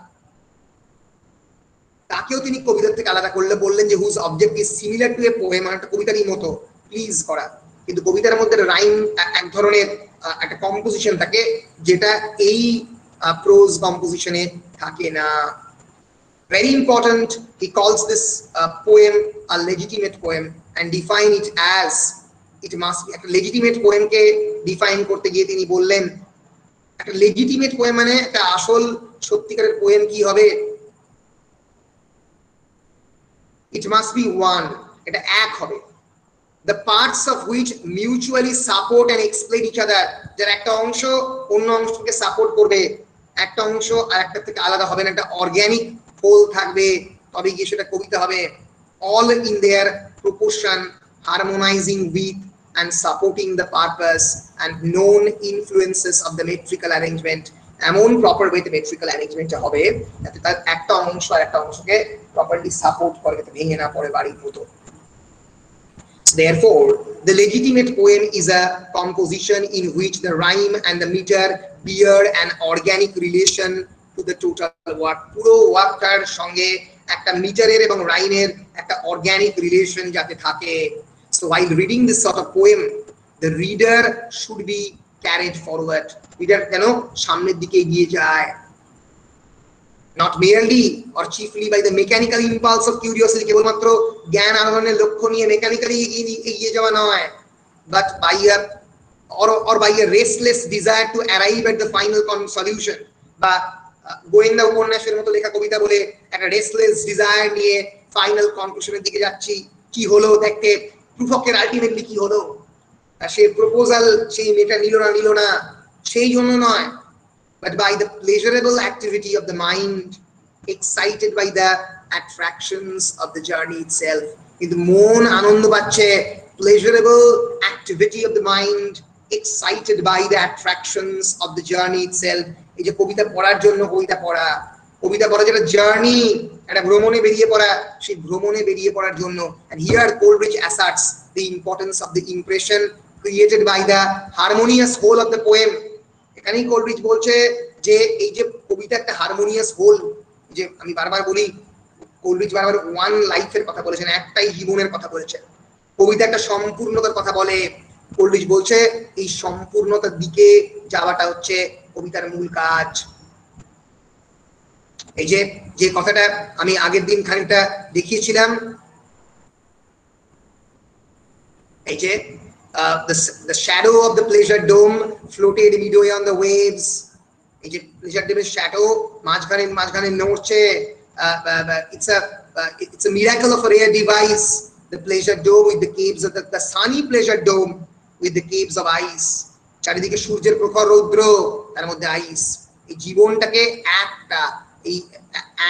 তাকেও তিনি কবিতার থেকে আলাদা করলে বললেন যে whose object is similar to a poem, একটা কবিতারই মতো, প্লিজ করা। কিন্তু কবিতার মধ্যে রাইম এক ধরনের একটা কম্পোজিশন থাকে যেটা এই প্রোজ কম্পোজিশনে থাকে না। Very important, he calls this poem a legitimate poem and define it as it must be। একটা legitimate poem কে ডিফাইন করতে গিয়ে তিনি বললেন একটা legitimate poem মানে একটা আসল সত্যিকারের পোয়েম কি হবে? It must be one, এটা এক হবে। The parts of which mutually support and explain each other, যার একটা অংশ অন্য অংশকে সাপোর্ট করবে, একটা অংশ আর একটা থেকে আলাদা হবে না, একটা অর্গানিক হোল থাকবে, তবে গিয়ে সেটা কবিতা হবে। All in their proportion, harmonizing with and supporting the purpose and known influences of the metrical arrangement। এমন প্রপার ওয়েতে মেট্রিক্যাল অ্যারেঞ্জমেন্টটা হবে যাতে তার একটা অংশ আর একটা অংশকে প্রপারলি সাপোর্ট করে, যাতে ভেঙে না পড়ে বাড়ির মতো। Therefore, the legitimate poem is a composition in which the rhyme and the meter bear an organic relation to the total work। পুরো ওয়ার্কটার সঙ্গে একটা মিটারের এবং রাইমের একটা অর্গানিক রিলেশন যাতে থাকে। So while reading this sort of poem, the reader should be carried forward। Reader কেন সামনের দিকে এগিয়ে যায়, not merely or chiefly by the mechanical impulse of curiosity, কেবলমাত্র জ্ঞান আহরণের লক্ষ্য নিয়ে মেকানিক্যালি এগিয়ে যাওয়া নয়, but by a restless desire to arrive at the final solution। বা গোয়েন্দা উপন্যাসের মতো লেখা কবিতা বলে একটা রেস্টলেস ডিজায়ার নিয়ে ফাইনাল কনক্লুশনের দিকে যাচ্ছি, কি হলো দেখতে, প্রুফকের আলটিমেটলি কি হলো, সে প্রপোজাল সেই মেয়েটা নিল না সেই জন্য নয়, but by the pleasurable activity of the mind excited by the attractions of the journey itself। কিন্তু মন আনন্দ পাচ্ছে, pleasurable activity of the mind excited by the attractions of the journey itself। এই যে কবিতা পড়ার জন্য কবিতা পড়া যেটা জার্নি, একটা ভ্রমণে বেরিয়ে পড়া, সেই ভ্রমণে বেরিয়ে পড়ার জন্য। and here Coleridge asserts the importance of the impression created by the harmonious whole of the poem। এখানেই কোলরিজ বলছে যে এই যে কবিতা একটা হারমোনিয়াস হোল, যে আমি বারবার বলি কোলরিজ বারবার ওয়ান লাইফের কথা বলেছেন, একটাই জীবনের কথা বলেছেন। কবিতা একটা সম্পূর্ণতার কথা বলে, কোলরিজ বলছে এই সম্পূর্ণতার দিকে যাওয়াটা হচ্ছে কবিতার মূল কাজ। এই যে কথাটা আমি আগের দিন খানিকটা দেখিয়েছিলাম, এই যে the shadow of the pleasure dome floated midway on the waves. এই যে pleasure dome এর shadow মাঝখানে নড়ছে, it's a miracle of a rare device, the pleasure dome with the caves of the sunny pleasure dome with the caves of ice. চারিদিকে সূর্যের প্রখর রৌদ্র, তার মধ্যে আইস। এই জীবনটাকে এই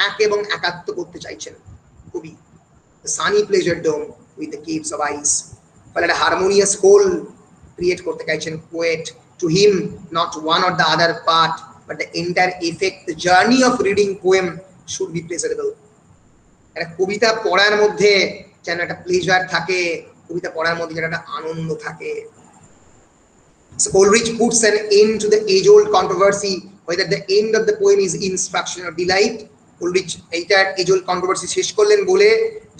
এক এবং একাত্ম করতে চাইছেন কবি, the sunny pleasure dome with the caves of ice, ফলে একটা হারমোনিয়াস হোল ক্রিয়েট করতে চাইছেন poet. To him not one or the other part but the entire effect, the journey of reading poem should be pleasurable. একটা কবিতা পড়ার মধ্যে যেন একটা প্লেজার থাকে, কবিতা পড়ার মধ্যে যেন একটা আনন্দ থাকে। So Coleridge puts an end to the age-old controversy whether the end of the poem is instruction or delight. Coleridge এইটার age-old controversy শেষ করলেন বলে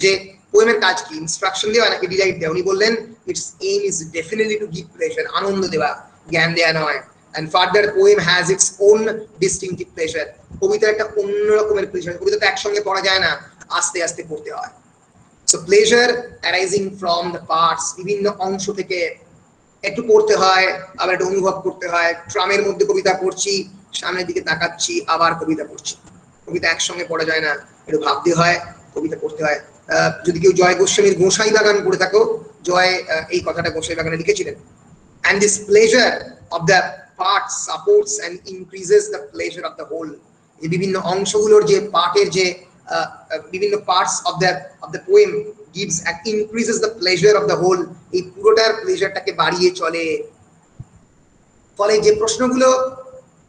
যে পোয়েমের কাজ কি, ইনস্ট্রাকশন দেওয়া নাকি ডিলাইট দেওয়া। উনি বললেন its aim is definitely to give pleasure, আনন্দ দেওয়া, জ্ঞান দেওয়া নয়। And further, poem has its own distinctive pleasure. কবিতার একটা অন্য রকমের প্লেজার, কবিতা তো একসঙ্গে পড়া যায় না, আস্তে আস্তে পড়তে হয়। So pleasure arising from the parts, বিভিন্ন অংশ থেকে একটু পড়তে হয়, আবার একটু অনুভব করতে হয়। ট্রামের মধ্যে কবিতা পড়ছি, সামনের দিকে তাকাচ্ছি, আবার কবিতা পড়ছি। কবিতা একসঙ্গে পড়া যায় না, একটু ভাবতে হয়, কবিতা পড়তে হয়। যদি কেউ জয় গোস্বামীর গোসাই বাগান পড়ে থাকো, জয় এই কথাটা গোসাই বাগানে লিখেছিলেন। And this pleasure of the parts supports and increases the pleasure of the whole. যে বিভিন্ন অংশগুলোর যে পার্টের যে বিভিন্ন parts of the poem gives and increases the pleasure of the whole, এই পুরোটার প্লেজারটাকে বাড়িয়ে চলে। ফলে যে প্রশ্নগুলো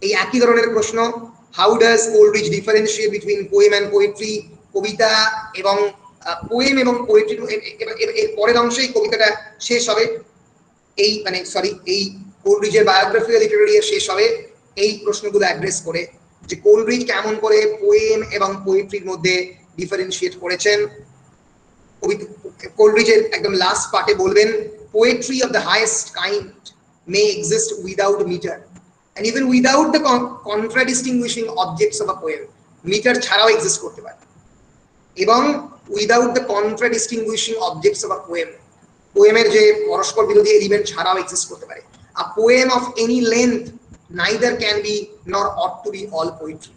এই একই ধরনের প্রশ্ন, how does Coleridge differentiate between poem and poetry, কবিতা এবং পোয়েম এবং পোয়েট্রি, এর পরের অংশেই কবিতাটা শেষ হবে, এই মানে সরি এই কোলরিজের বায়োগ্রাফি লিটারেরি এর শেষ হবে এই প্রশ্নগুলো অ্যাড্রেস করে, যে কোলরিজ কেমন করে পোয়েম এবং পোয়েট্রির মধ্যে ডিফারেন্সিয়েট করেছেন। কোলরিজের একদম লাস্ট পার্টে বলবেন, poetry of the highest kind may exist without metre and even without the contradistinguishing objects of a poem, metre ছাড়াও এক্সিস্ট করতে পারে, এবং without the contradistinguishing objects of a poem, পোয়েমের যে পরস্পর বিরোধী এলিমেন্ট ছাড়াও এক্সিস্ট করতে পারে। A poem of any length neither can be nor ought to be all poetry,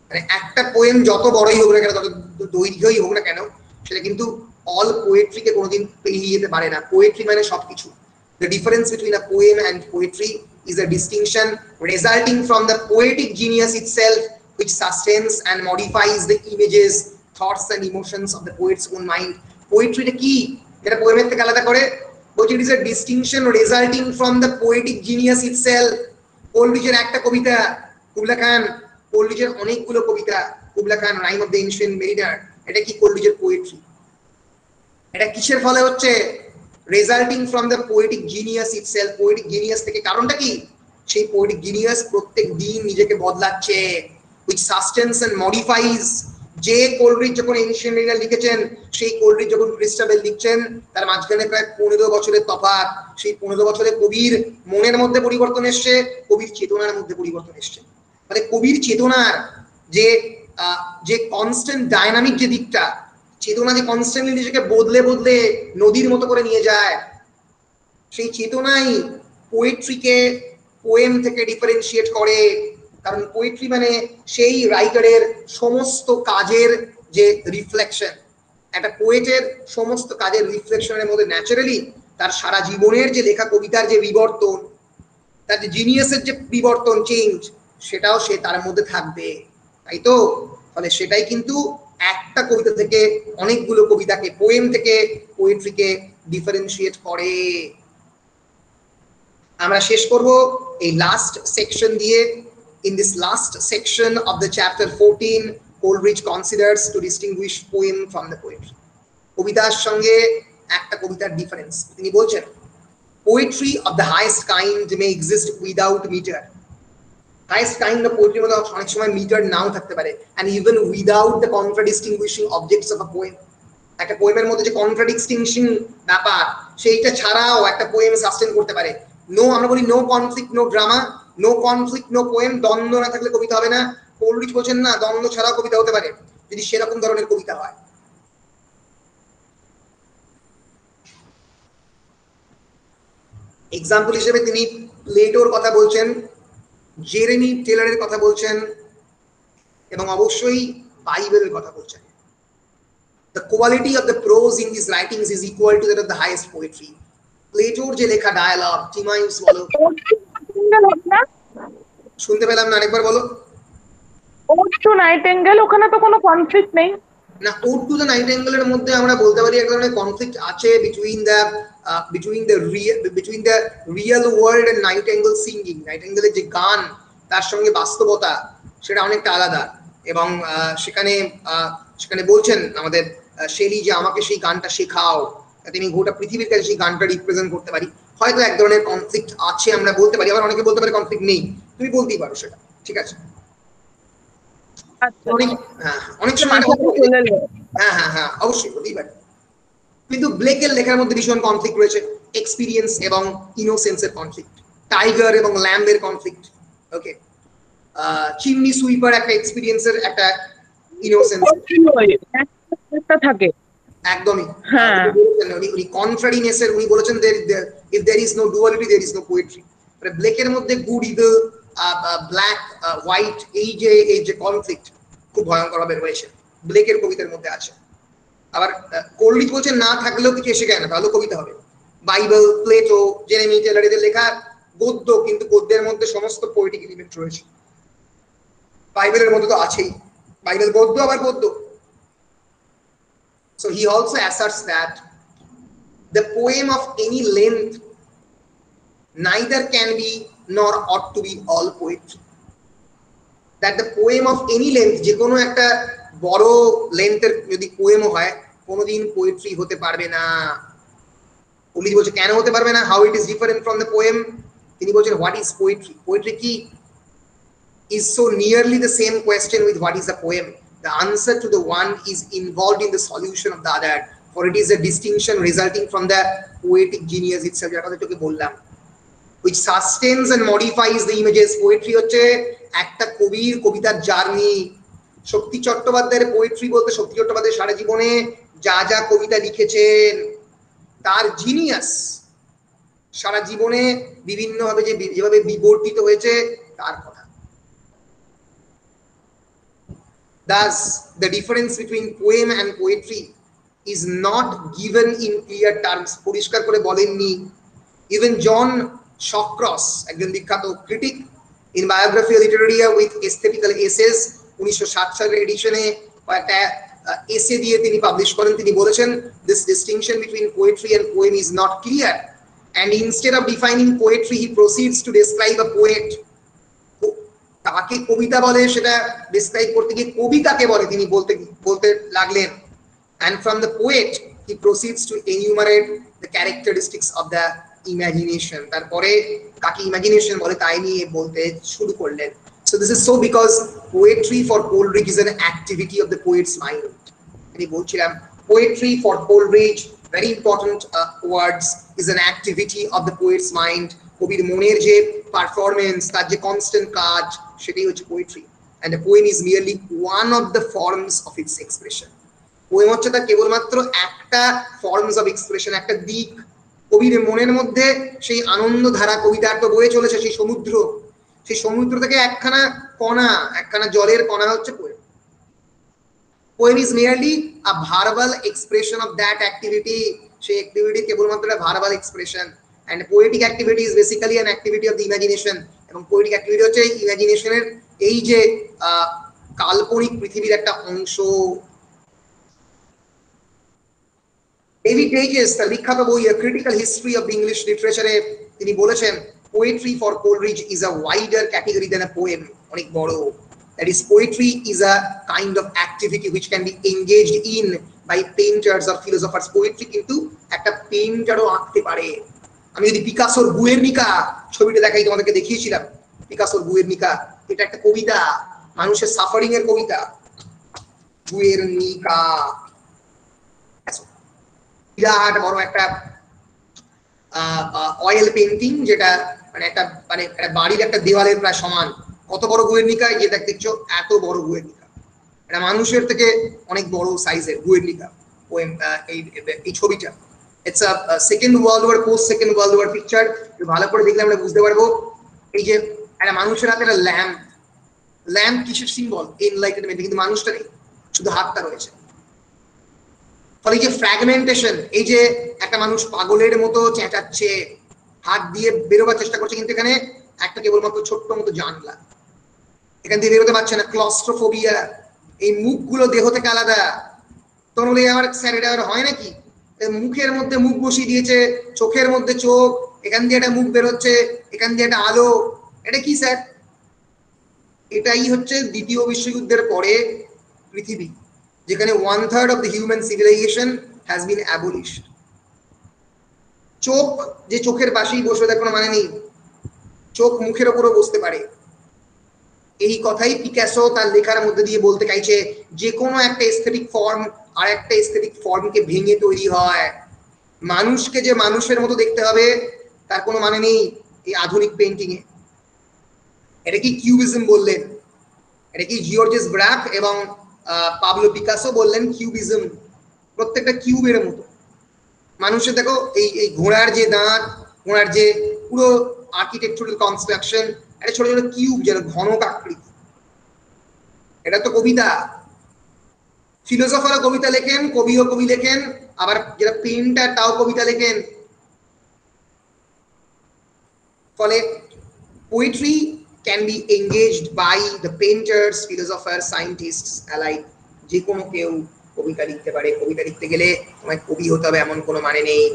মানে একটা পোয়েম যত বড়ই হোক না কেন, তত দৈর্ঘ্যই হোক না কেন, সেটা কিন্তু অল পোয়েট্রিকে কোনোদিন পেরিয়ে যেতে পারে না। পোয়েট্রি মানে সবকিছু। The difference between a poem and poetry is a distinction resulting from the poetic genius itself, which sustains and modifies the images, thoughts and emotions of the poet's own mind. Poetry টা কি, যেটা পোয়েমের থেকে আলাদা করে, poetry is a distinction resulting from the poetic genius itself. কোলরিজের একটা কবিতা, কুবলা খান, কোলরিজের অনেকগুলো কবিতা, Kubla Khan, rime of the ancient mariner, এটা কি কোলরিজের পোয়েট্রি। এটা কিসের ফলে হচ্ছে, resulting from the poetic genius itself. Poetic genius থেকে, কারণটা কি, সেই পোয়েটিক জিনিয়াস প্রত্যেক দিন নিজেকে বদলাচ্ছে, which sustains and modifies। যে কোলরিজ যখন এনশিয়েন্ট মেরিনার লিখেছেন, সেই কোলরিজ যখন ক্রিস্টাবেল লিখছেন, তার মাঝখানে প্রায় 15 বছরের তফাৎ। সেই 15 বছরে কবির মনের মধ্যে পরিবর্তন এসছে, কবির চেতনার মধ্যে পরিবর্তন এসছে। মানে কবির চেতনার যে কনস্ট্যান্ট ডাইনামিক যে দিকটা, চেতনা যে কনস্ট্যান্টলি নিজেকে বদলে বদলে নদীর মতো করে নিয়ে যায়, সেই চেতনাই পোয়েট্রিকে পোয়েম থেকে ডিফারেন্সিয়েট করে। কারণ পোয়েট্রি মানে সেই রাইটারের সমস্ত কাজের যে রিফ্লেকশন। একটা পোয়েটের সমস্ত কাজের রিফ্লেকশনের মধ্যে ন্যাচারালি তার সারা জীবনের যে লেখা কবিতার যে বিবর্তন, তার যে জিনিয়াসের যে বিবর্তন, চেঞ্জ, সেটাও সে তার মধ্যে থাকবে, তাই তো। ফলে সেটাই কিন্তু একটা কবিতা থেকে অনেকগুলো কবিতাকে, পোয়েম থেকে পোয়েট্রিকে ডিফারেন্সিয়েট করে। আমরা শেষ করব এই লাস্ট সেকশন দিয়ে। In this last section of the chapter 14, Coleridge considers to distinguish poem from the poetry. কবিতার সঙ্গে একটা কবিতার ডিফারেন্স তিনি বলছেন, poetry of the highest kind may exist without meter. Highest kind of poetry মধ্যে অনেক সময় মিটার নাও থাকতে পারে, and even without the contradistinguishing objects of a poem. একটা পোয়েমের মধ্যে যে কন্ট্রাডিস্টিংশন ব্যাপার, সেইটা ছাড়াও একটা পোয়েম সাস্টেন করতে পারে। নো, আমরা বলি no conflict no drama, no conflict no poem, দ্বন্দ্ব না থাকলে কবিতা হবে না। কোলরিজ বলছেন না, দ্বন্দ্ব ছাড়াও কবিতা হতে পারে, যদি সেরকম ধরনের কবিতা হয়। এক্সাম্পল হিসেবে তিনি প্লেটোর কথা বলছেন, জেরেমি টেলরের কথা বলছেন, এবং অবশ্যই বাইবেলের কথা বলছেন। The quality of the prose in these writings is equal to that of the highest poetry. প্লেটোর যে লেখা ডায়ালগ, টিমাইউস বলো, শুনতে পেলাম না, আরেকবার বলো। ওড টু নাইটেঙ্গেল, ওখানে তো কোনো কনফ্লিক্ট নেই না। ওড টু দ্য নাইটেঙ্গেলের মধ্যে আমরা বলতে পারি এক ধরনের কনফ্লিক্ট আছে between the real world and nightingale singing. নাইটেঙ্গেলের যে গান তার সঙ্গে বাস্তবতা সেটা অনেকটা আলাদা, এবং সেখানে বলছেন আমাদের শেলি যে আমাকে সেই গানটা শেখাও, যাতে আমি গোটা পৃথিবীর কাছে সেই গানটা রিপ্রেজেন্ট করতে পারি। হয়তো এক ধরনের কনফ্লিক্ট আছে আমরা বলতে পারি, আবার অনেকে বলতে পারে কনফ্লিক্ট নেই, তুমি বলতেই পারো সেটা, ঠিক আছে। অনেক সময় হ্যাঁ অবশ্যই বলতেই পারে। কিন্তু ব্লেকের লেখার মধ্যে ভীষণ কনফ্লিক্ট রয়েছে, এক্সপিরিয়েন্স এবং ইনোসেন্সের কনফ্লিক্ট, টাইগার এবং ল্যাম্বের কনফ্লিক্ট। ওকে, চিমনি সুইপার একটা এক্সপিরিয়েন্সের, একটা ইনোসেন্স থাকে একদমই। উনি কন্ট্রারিনেসের উনি বলেছেন if there is no duality there is no poetry। মানে ব্লেকের মধ্যে গুড ইভিল, ব্ল্যাক হোয়াইট, এই যে কনফ্লিক্ট খুব ভয়ঙ্কর ভাবে রয়েছে ব্লেকের কবিতার মধ্যে আছে। আবার কোলরিচ বলছেন না থাকলেও কিছু এসে গেল না, ভালো কবিতা হবে। বাইবেল, প্লেটো, জেরেমি টেলর এদের লেখা গদ্য, কিন্তু গদ্যের মধ্যে সমস্ত পোয়েটিক এলিমেন্ট রয়েছে। বাইবেলের মধ্যে তো আছেই, বাইবেল গদ্য আবার গদ্য। So he also asserts that the poem of any length neither can be nor ought to be all poetry. That the poem of any length, যে কোনো একটা বড় লেন্থের যদি পোয়েমও হয় কোনোদিন পোয়েট্রি হতে পারবে না। উনি বলছে কেন হতে পারবে না, how it is different from the poem। তিনি বলছেন what is poetry, poetry কি is so nearly the same question with what is a poem. The answer to the one is involved in the solution of the other, for it is a distinction resulting from the poetic genius itself, যেটা কথা তোকে বললাম, which sustains and modifies the images. Poetry হচ্ছে একটা কবির কবিতার জার্নি। শক্তি চট্টোপাধ্যায়ের পোয়েট্রি বলতে শক্তি চট্টোপাধ্যায় সারা জীবনে যা যা কবিতা লিখেছেন তার জিনিয়াস সারা জীবনে বিভিন্নভাবে যেভাবে বিবর্তিত হয়েছে তার কথা। Thus, the difference between poem and poetry is not given in clear terms. পরিষ্কার করে বলেননি। Even John Shawcross, একজন বিখ্যাত critic, in Biographia Literaria with Aesthetical Essays 1907 সালের এডিশনে একটা এসে দিয়ে তিনি পাবলিশ করেন। তিনি বলেছেন this distinction between poetry and poem is not clear, and instead of defining poetry he proceeds to describe a poet. তাকে কবিতা বলে সেটা ডিসক্রাইব করতে গিয়ে কবিতাকে বলে তিনি বলতে লাগলেন। and from the poet he proceeds to enumerate the characteristics of the imagination। তারপরে কাকে ইমাজিনেশন বলে তাই নিয়ে বলতে শুরু করলেন। so this is so because poetry for Coleridge is an activity of the poet's mind। আমি বলছিলাম poetry for Coleridge, very important words, is an activity of the poet's mind। কবির মনের যে পারফরমেন্স, তার যে কনস্ট্যান্ট কাজ, সেটাই হচ্ছে poetry. and a poem is merely one of the forms of its expression। Poem হচ্ছে তার কেবলমাত্র একটা ফর্মস অফ এক্সপ্রেশন, একটা দিক। কবির মনের মধ্যে সেই আনন্দ ধারা কবিতার তো বয়ে চলেছে, সেই সমুদ্র থেকে একখানা কণা, একখানা জলের কণা হচ্ছে poem. Poem is merely a verbal expression of that activity। সেই অ্যাক্টিভিটি কেবলমাত্র একটা verbal expression. and poetic activity is basically an activity of the imagination। এবং poetic activity হচ্ছে ইমাজিনেশনের এই যে কাল্পনিক পৃথিবীর একটা অংশ। ডেভিড ডেইচেস তার বিখ্যাত বই ক্রিটিক্যাল হিস্ট্রি অফ ইংলিশ লিটারেচারে তিনি বলেছেন poetry for Coleridge is a wider category than a poem, অনেক বড়। That is poetry is a kind of activity which can be engaged in by painters or philosophers. Poetry কিন্তু একটা পেইন্টারও আঁকতে পারে। আমি যদি পিকাসোর গুয়ের্নিকা ছবিটা দেখাই, তোমাদেরকে দেখিয়েছিলাম পিকাসোর গুয়ের্নিকা, এটা একটা কবিতা, মানুষের সাফারিং এর কবিতা। গুয়ের্নিকা বিরাট বড় একটা অয়েল পেন্টিং, যেটা একটা বাড়ির একটা দেওয়ালের প্রায় সমান। কত বড় গুয়ের্নিকা, যেটা দেখছো এত বড় গুয়ের্নিকা, এটা মানুষের থেকে অনেক বড় সাইজের গুয়ের্নিকা এই ছবিটা। It's a Second World War, post Second World War picture. ভালো করে দেখলে আমরা বুঝতে পারবো এই যে একটা মানুষের হাতে একটা ল্যাম্প, ল্যাম্প কিসের সিম্বল? এনলাইটেনমেন্ট, কিন্তু মানুষটা নেই, শুধু হাতটা রয়েছে। ফলে যে ফ্র্যাগমেন্টেশন, এই যে একটা মানুষ পাগলের মতো চেঁচাচ্ছে, হাত দিয়ে বেরোবার চেষ্টা করছে, কিন্তু এখানে একটা কেবলমাত্র ছোট্ট মতো জানলা, এখান দিয়ে বেরোতে পারছে না। ক্লস্ট্রোফোবিয়া, এই মুখগুলো দেহ থেকে আলাদা। তখন বলে আমার স্যার এটা আর হয় নাকি? মুখের মধ্যে মুখ বসিয়ে দিয়েছে, চোখের মধ্যে চোখ, এখান দিয়ে একটা মুখ বেরোচ্ছে, এখান দিয়ে একটা আলো, এটা কি স্যার? এটাই হচ্ছে দ্বিতীয় বিশ্বযুদ্ধের পরে পৃথিবী, যেখানে 1/3 of the human civilization has been abolished. চোখ, যে চোখের পাশেই বসে তার কোনো মানে নেই, চোখ মুখের ওপরও বসতে পারে। এই কথাই পিকাসো তার লেখার মধ্যে দিয়ে বলতে চাইছে, যে কোনো একটা এস্থেটিক ফর্ম আর একটা এস্থেটিক ফর্মকে ভেঙে তৈরি হয়। মানুষকে যে মানুষের মতো দেখতে হবে তার কোনো মানে নেই এই আধুনিক পেইন্টিং এ। এটা কি কিউবিজম বললেন, এটা কি জিওর্জেস ব্রাক এবং পাবলো পিকাসো বললেন কিউবিজম। প্রত্যেকটা কিউবের মতো মানুষের, দেখো এই ঘোড়ার যে দাঁত, ঘোড়ার যে পুরো আর্কিটেকচারাল কনস্ট্রাকশন, এটা ছোট ছোট কিউব, যেন ঘনক আকৃতি। এটা তো কবিতা, ফিলোসফারও কবিতা লেখেন, কবিও কবি লেখেন, আবার যারা পেইন্টার তাও কবিতা লেখেন। ফলে poetry can be engaged by the painters, philosophers, scientists alike. যে কোনো কেউ কবিতা লিখতে পারে। কবিতা লিখতে গেলে তোমায় কবি হতে হবে এমন কোনো মানে নেই।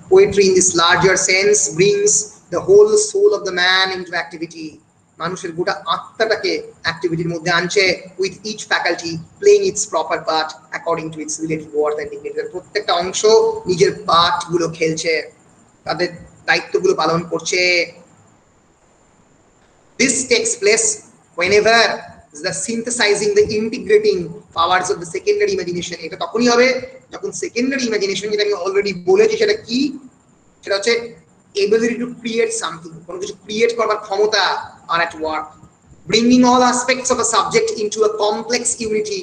Poetry in this larger sense brings the whole soul of the man into activity. মানুষের গোটা আত্মাটাকে অ্যাক্টিভিটির মধ্যে আনছে, with each faculty playing its proper part according to its relative worth and dignity. প্রত্যেকটা অংশ নিজের পার্টগুলো খেলছে, তাদের দায়িত্বগুলো পালন করছে। This takes place whenever the synthesizing, the integrating powers of the secondary imagination, এটা তখনই হবে যখন secondary imagination, যেটা আমি অলরেডি বলেছি সেটা কি, সেটা হচ্ছে ability to create something, কোনো কিছু ক্রিয়েট করার ক্ষমতা are at work, bringing all aspects of a subject into a complex unity.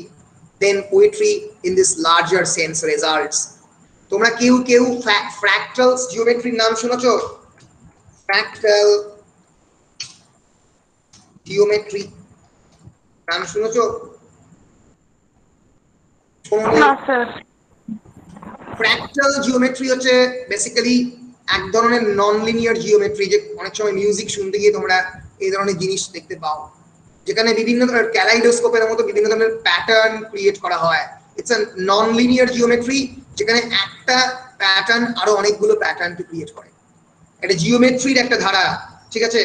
Then poetry in this larger sense results. তোমরা কেউ কেউ fractals geometry নাম শুনেছো? fractal জিওমেট্রি নাম শুনেছো? না স্যার। ফ্র্যাক্টাল জিওমেট্রি হচ্ছে বেসিক্যালি এক ধরনের নন লিনিয়ার জিওমেট্রি, যে অনেক সময় মিউজিক শুনতে গিয়ে তোমরা এই ধরনের জিনিস দেখতে পাও, যেখানে বিভিন্ন ধরনের ক্যালাইডোস্কোপের মতো বিভিন্ন ধরনের প্যাটার্ন ক্রিয়েট করা হয়। It's a non linear geometry, যেখানে একটা প্যাটার্ন আরো অনেকগুলো প্যাটার্নকে ক্রিয়েট করে। এটা জিওমেট্রির একটা ধারা, ঠিক আছে?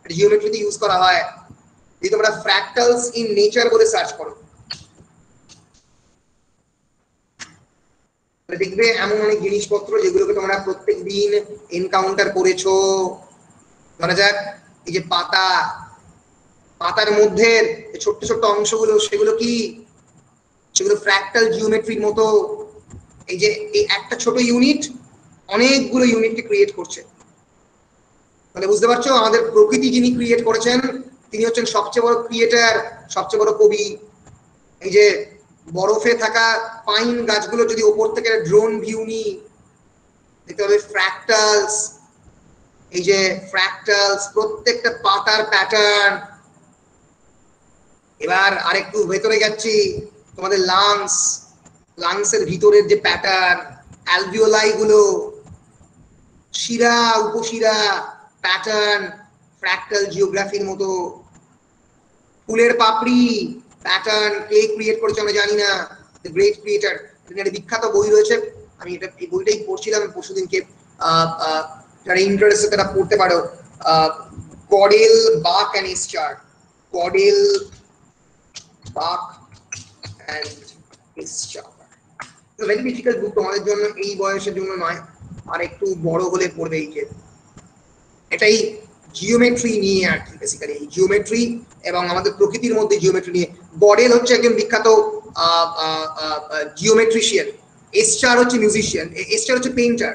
এটা জিওমেট্রিতে ইউজ করা হয়। যদি তোমরা ফ্র্যাক্টালস ইন নেচার বলে সার্চ করো, দেখবে এমন অনেক জিনিসপত্র যেগুলোকে তোমরা প্রত্যেক দিন এনকাউন্টার করেছো। ধরা যাক এই যে পাতা, পাতার মধ্যে ছোট্ট ছোট্ট অংশগুলো, সেগুলো কি? সেগুলো ফ্র্যাক্টাল জিওমেট্রির মতো। এই যে এই একটা ছোট ইউনিট অনেকগুলো ইউনিটকে ক্রিয়েট করছে। তাহলে বুঝতে পারছো, আমাদের প্রকৃতি যিনি ক্রিয়েট করেছেন তিনি হচ্ছেন সবচেয়ে বড় ক্রিয়েটার, সবচেয়ে বড় কবি। এই যে বরফে থাকা পাইন গাছগুলো যদি ওপর থেকে ড্রোন ভিউ নিই, দেখতে হবে ফ্র্যাক্টালস। এই যে ফ্র্যাক্টালস, প্রত্যেকটা পাতার প্যাটার্ন। এবার আরেকটু ভেতরে যাচ্ছি, তোমাদের লাংস, লাংসের ভিতরের যে প্যাটার্ন, অ্যালভিওলাই গুলো, শিরা, উপশিরা, প্যাটার্ন ফ্র্যাক্টাল জিওগ্রাফির মতো। ফুলের পাপড়ি, প্যাটার্ন কে ক্রিয়েট করেছে আমরা জানি না, দ্য গ্রেট ক্রিয়েটার। একটা বিখ্যাত বই রয়েছে, আমি এটা এই বইটাই পড়ছিলাম পরশুদিনকে, যারা ইন্টারেস্টেড তারা পড়তে পারো, গডেল, বাক অ্যান্ড ইসচার। গডেল, বাক অ্যান্ড ইসচার। ভেরি ডিফিকাল্ট বুক, তোমাদের জন্য এই বয়সের জন্য নয়, আর একটু বড় হলে পড়বে। এই যে এটাই জিওমেট্রি নিয়ে আর কি, বেসিক্যালি এই জিওমেট্রি এবং আমাদের প্রকৃতির মধ্যে জিওমেট্রি নিয়ে। গডেল হচ্ছে একজন বিখ্যাত জিওমেট্রিশিয়ান, এসচার হচ্ছে মিউজিশিয়ান, এসচার হচ্ছে পেইন্টার,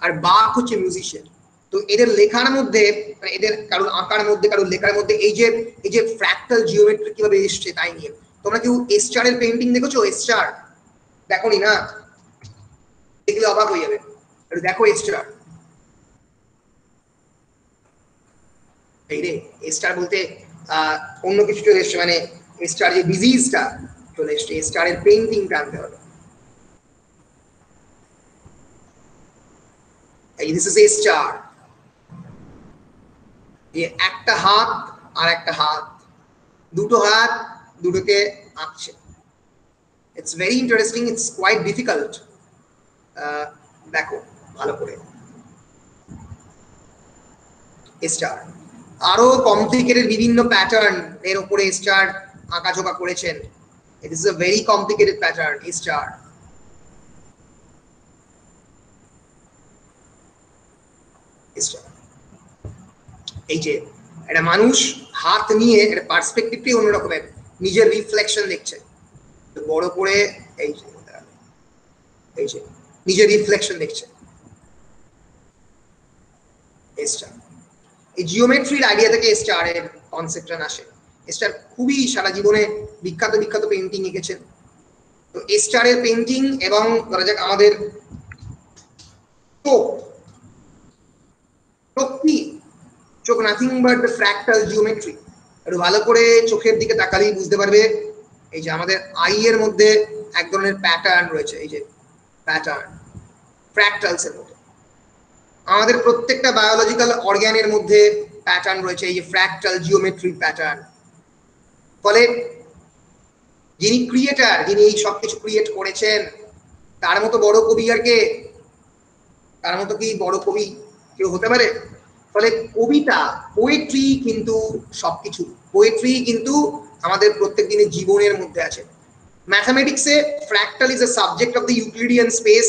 আর বাক হচ্ছে মিউজিশিয়ান। তো এদের লেখার মধ্যে, মানে এদের কারোর আঁকার মধ্যে, কারোর লেখার মধ্যে এই যে ফ্র্যাক্টাল জিওমেট্রি কিভাবে এসছে তাই নিয়ে। তোমরা কেউ এসচারের পেইন্টিং দেখেছো? এসচার দেখোনি না? দেখলে অবাক হয়ে যাবে। দেখো স্টার, এই রে স্টার বলতে অন্য কিছু চলে এসছে, মানে স্টার যে ডিজিজটা চলে এসছে, স্টারের পেইন্টিংটা আনতে হবে। এই দিস ইজ এ স্টার, এই একটা হাত আর একটা হাত, দুটো হাত দুটোকে আঁকছে। It's very interesting, it's quite difficult. দেখো ভালো করে স্টার, আরো কমপ্লিকেটেড বিভিন্ন প্যাটার্ন এর উপরে স্টার আঁকাঝোঁকা করেছেন। It is a very complicated pattern star. এই যে একটা মানুষ হাত নিয়ে একটা পার্সপেক্টিভটাই অন্যরকমের, নিজের রিফ্লেকশন দেখছে বড় করে, এই যে এই যে নিজের রিফ্লেকশন দেখছে। স্টার, এই জিওমেট্রির আইডিয়া থেকে স্টারের কনসেপ্টটা আসে। স্টার খুবই সারা জীবনে বিখ্যাত বিখ্যাত পেইন্টিং এঁকেছেন। তো স্টারের পেইন্টিং এবং ধরা যাক আমাদের চোখ nothing but the fractal geometry. একটু ভালো করে চোখের দিকে তাকালেই বুঝতে পারবে এই যে আমাদের আই এর মধ্যে এক ধরনের প্যাটার্ন রয়েছে, এই যে প্যাটার্ন ফ্র্যাক্টালস এর মধ্যে। আমাদের প্রত্যেকটা বায়োলজিক্যাল অর্গানের মধ্যে প্যাটার্ন রয়েছে, এই যে ফ্র্যাক্টাল জিওমেট্রি প্যাটার্ন। ফলে যিনি ক্রিয়েটার, যিনি এই সব কিছু ক্রিয়েট করেছেন, তার মতো বড় কবি আর কে? তার মতো কি বড় কবি কেউ হতে পারে? ফলে কবিতা, পোয়েট্রি কিন্তু সবকিছু, পোয়েট্রি কিন্তু আমাদের প্রত্যেক দিনের জীবনের মধ্যে আছে। ম্যাথমেটিক্সে fractal is a subject of the Euclidean space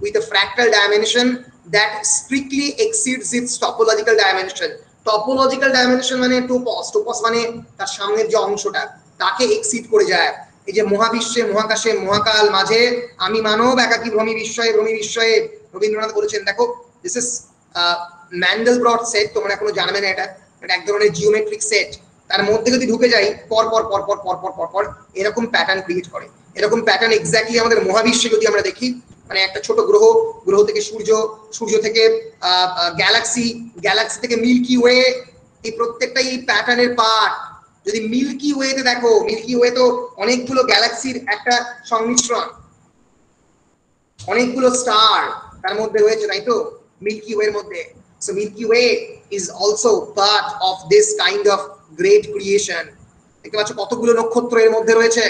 with a fractal dimension that strictly exceeds its topological dimension. Topological dimension মানে টোপস, টোপস মানে তার সামনের যে অংশটা, তাকে এক্সিড করে যায়। এই যে মহাবিশ্বে, মহাকাশে, মহাকাল মাঝে আমি মানব একাকী ভ্রমি বিস্ময়ে, ভ্রমি বিস্ময়ে রবীন্দ্রনাথ বলেছেন। দেখো দিস ইজ ম্যান্ডেলব্রট সেট, তোমরা এখনো জানবে না, এটা এক ধরনের জিওমেট্রিক সেট। তার মধ্যে যদি ঢুকে যাই পর পর পর পর পর পর পর পর এরকম প্যাটার্ন ক্রিয়েট করে। এরকম প্যাটার্ন এক্স্যাক্টলি আমাদের মহাবিশ্বে যদি আমরা দেখি, মানে একটা ছোট গ্রহ, গ্রহ থেকে সূর্য, সূর্য থেকে গ্যালাক্সি, গ্যালাক্সি থেকে মিল্কি ওয়ে, এই প্রত্যেকটা এই প্যাটার্নের পার্ট। যদি মিল্কি ওয়েতে দেখো, মিল্কি ওয়ে তো অনেকগুলো গ্যালাক্সির একটা সংমিশ্রণ, অনেকগুলো স্টার তার মধ্যে রয়েছে, তাই তো মিল্কি ওয়ের মধ্যে। So Milky Way is also part of this kind of great creation. দেখতে পাচ্ছ কতগুলো নক্ষত্র এর মধ্যে রয়েছে,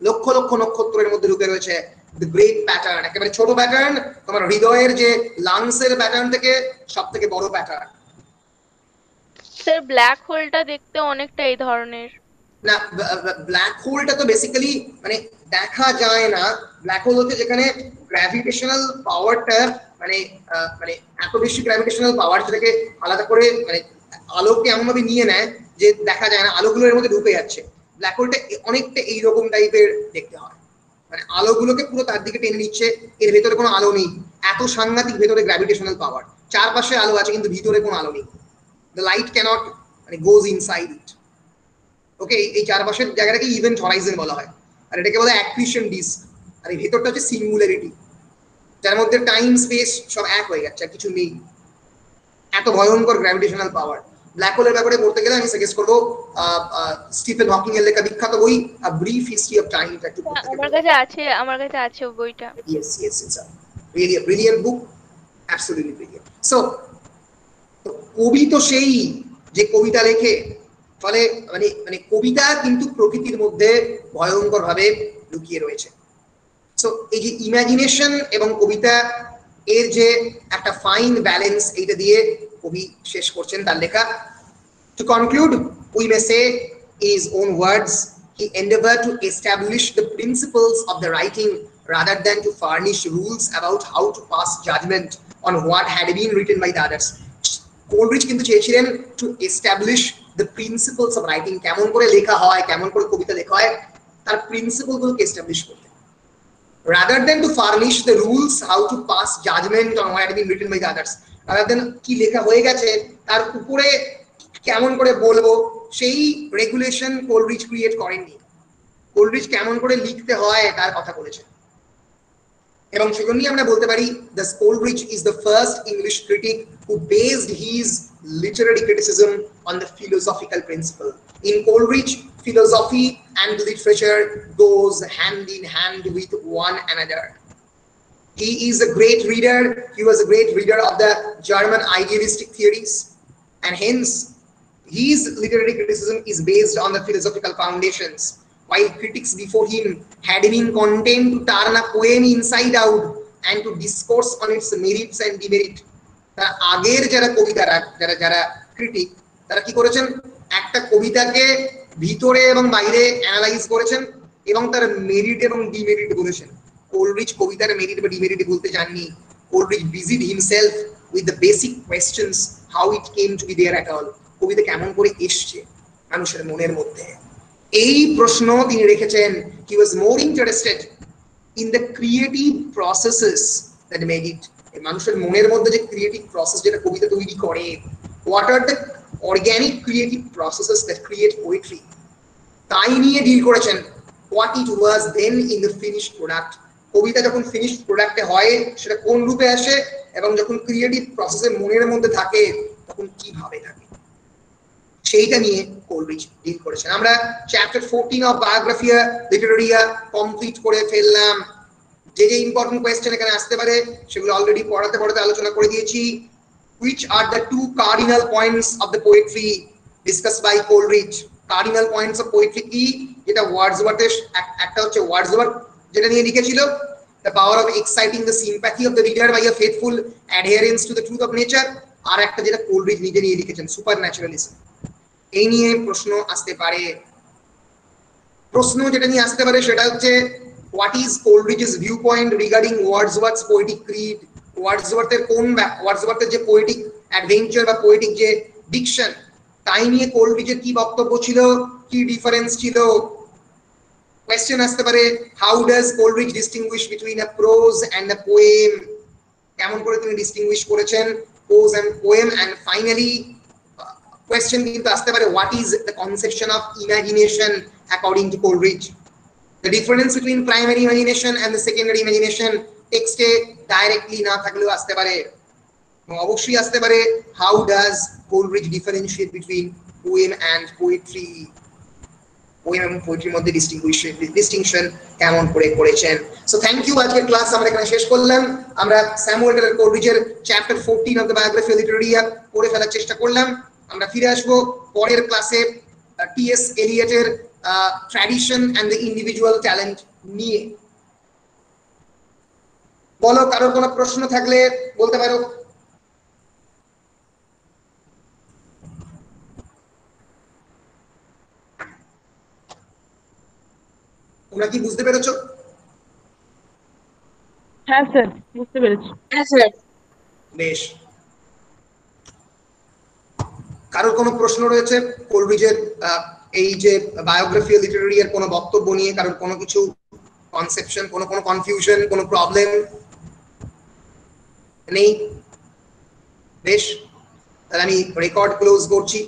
লক্ষ লক্ষ নক্ষত্রের মধ্যে ঢুকে রয়েছে। The great pattern, একেবারে ছোট প্যাটার্ন তোমার হৃদয়ের যে লাংসের প্যাটার্ন থেকে সব থেকে বড় প্যাটার্ন। স্যার ব্ল্যাক হোলটা দেখতে অনেকটা এই ধরনের না, ব্ল্যাক হোলটা তো বেসিক্যালি মানে দেখা যায় না। ব্ল্যাক হোল হচ্ছে যেখানে গ্র্যাভিটেশনাল পাওয়ারটা মানে মানে এত বেশি গ্র্যাভিটেশনাল পাওয়ার যেটাকে আলাদা করে মানে আলোকে এমন ভাবে নিয়ে নেয় যে দেখা যায় না, আলোগুলো এর মধ্যে ঢুকে যাচ্ছে। ব্ল্যাক হোলটা অনেকটা এইরকম টাইপের দেখতে হয়, মানে আলোগুলোকে পুরো তার দিকে টেনে নিচ্ছে, এর ভেতরে কোনো আলো নেই, এত সাংঘাতিক ভেতরে গ্র্যাভিটেশনাল পাওয়ার। চারপাশে আলো আছে কিন্তু ভিতরে কোনো আলো নেই। দ্য লাইট ক্যানট মানে গোজ ইনসাইড ইট। ওকে, এই চারপাশের জায়গাটাকে ইভেন্ট হরাইজন বলা হয়, আর এটাকে বলা হয় অ্যাক্রিশন ডিস্ক। আর এই ভেতরটা হচ্ছে সিঙ্গুলারিটি, যার মধ্যে টাইম স্পেস সব এক হয়ে যাচ্ছে, আর কিছু নেই। এত ভয়ঙ্কর গ্র্যাভিটেশনাল পাওয়ার। ব্ল্যাক হোলের ব্যাপারে পড়তে গেলে আমি সাজেস্ট করবো স্টিফেন হকিং এর লেখা বিখ্যাত বই a brief history of time. আমার কাছে আছে বইটা। Yes, yes, it's a really a brilliant book, absolutely brilliant. So কবি তো সেই যে কবিতা লেখে, ফলে মানে মানে কবিতা কিন্তু প্রকৃতির মধ্যে ভয়ঙ্কর ভাবে লুকিয়ে রয়েছে। সো এই যে ইমাজিনেশন এবং কবিতা এর যে একটা ফাইন ব্যালেন্স, এইটা দিয়ে কবি শেষ করছেন তার লেখা। To conclude, we may say in his own words, he endeavored to establish the principles of the writing rather than to furnish rules about how to pass judgment on what had been written by the others. Coleridge কিন্তু চেয়েছিলেন to establish the principles of writing, কেমন করে লেখা হয়, কেমন করে কবিতা লেখা হয়, তার প্রিন্সিপলগুলোকে এস্টাবলিশ করতে, rather than to furnish the rules how to pass judgement on what had been written by the others. Rather than কি লেখা হয়ে গেছে তার উপরে কেমন করে বলবো, সেই রেগুলেশন কোলরিজ ক্রিয়েট করেননি। কোলরিজ কেমন করে লিখতে হয় তার কথা বলেছেন। এবং সেজন্যই আমরা বলতে পারি thus Coleridge is the first English critic who based his literary criticism on the philosophical principle. In Coleridge, philosophy and literature goes hand in hand with one another. He is a great reader. He was a great reader of the German idealistic theories, and hence his literary criticism is based on the philosophical foundations. While critics before him had been content to turn a poem inside out and to discourse on its merits and demerits, তারা আগের যারা কবিতারা যারা ক্রিটিক তারা কি করেছেন, একটা কবিতাকে ভিতরে এবং বাইরে অ্যানালাইজ করেছেন এবং তার মেরিট এবং ডিমেরিট বলেছেন। কোলরিজ কবিতার মেরিট বা ডিমেরিট বলতে জাননি। Coleridge busied himself with the basic questions, how it came to be there at all, কবিতা কেমন করে এসছে মানুষের মনের মধ্যে, এই প্রশ্ন তিনি রেখেছেন। He was more interested in the creative processes that made it, মানুষের মনের মধ্যে যে ক্রিয়েটিভ প্রসেস যেটা কবিতা তৈরি করে, what are the organic creative processes that create poetry, তাই নিয়ে ডিল করেছেন। What it was then in the finished product, কবিতা যখন ফিনিশড প্রোডাক্টে হয় সেটা কোন রূপে আসে, এবং যখন ক্রিয়েটিভ প্রসেসের মনের মধ্যে থাকে তখন কিভাবে থাকে, সেইটা নিয়ে কোলরিজ ডিল করেছেন। আমরা চ্যাপ্টার 14 অফ বায়োগ্রাফিয়া লিটারেরিয়া কমপ্লিট করে ফেললাম। যে যে ইম্পর্টেন্ট কোয়েশ্চেন এখানে আসতে পারে সেগুলো অলরেডি পড়াতে আলোচনা করে দিয়েছি। Which are the two cardinal points of the poetry discussed by Coleridge? Cardinal points of poetry কি, যেটা ওয়ার্ডসওয়ার্থের একটা হচ্ছে ওয়ার্ডসওয়ার্থ যেটা নিয়ে লিখেছিল, the power of exciting the sympathy of the reader by a faithful adherence to the truth of nature, আর একটা যেটা কোলরিজ নিজে নিয়ে লিখেছেন, সুপারন্যাচারালিজম। এই নিয়ে প্রশ্ন আসতে পারে। প্রশ্ন যেটা নিয়ে আসতে পারে সেটা হচ্ছে what is Coleridge's viewpoint regarding Wordsworth's poetic creed? ওয়ার্ডসওয়ার্থের যে পোয়েটিক অ্যাডভেঞ্চার বা পোয়েটিক যে ডিকশন, তাই নিয়ে কোলরিজের কি বক্তব্য ছিল, কি ডিফারেন্স ছিল। কোয়েশ্চেন আসতে পারে how does Coleridge distinguish between a prose and a poem, কেমন করে তিনি ডিস্টিংগুইশ করেছেন prose and poem. And finally question কিন্তু আসতে পারে what is the conception of imagination according to Coleridge, the difference between primary imagination and the secondary imagination, টেক্সটে ডাইরেক্টলি না থাকলেও আসতে পারে। অবশ্যই আসতে পারে how does Coleridge differentiate between poem and poetry, poem এবং পোয়েট্রির মধ্যে ডিস্টিংশন কেমন করে করেছেন। সো থ্যাংক ইউ, আজকের ক্লাস আমরা এখানে শেষ করলাম। আমরা স্যামুয়েল কোলরিজের chapter 14 of the Biographia of Literaria পড়ে ফেলার চেষ্টা করলাম। আমরা ফিরে আসবো পরের ক্লাসে টি.এস. এলিয়টের tradition and the individual talent নিয়ে। বলো, কারোর কোনো প্রশ্ন থাকলে বলতে পারো। তোমরা কি বুঝতে পেরেছো? হ্যাঁ স্যার, বুঝতে পেরেছি। হ্যাঁ স্যার। বেশ, কারোর কোনো প্রশ্ন রয়েছে কোলরিজের এই যে বায়োগ্রাফি লিটারেরি এর কোনো বক্তব্য নিয়ে, কারোর কোনো কিছু কনসেপশন, কোনো কনফিউশন, কোনো প্রবলেম নেই? বেশ, তাহলে আমি রেকর্ড ক্লোজ করছি।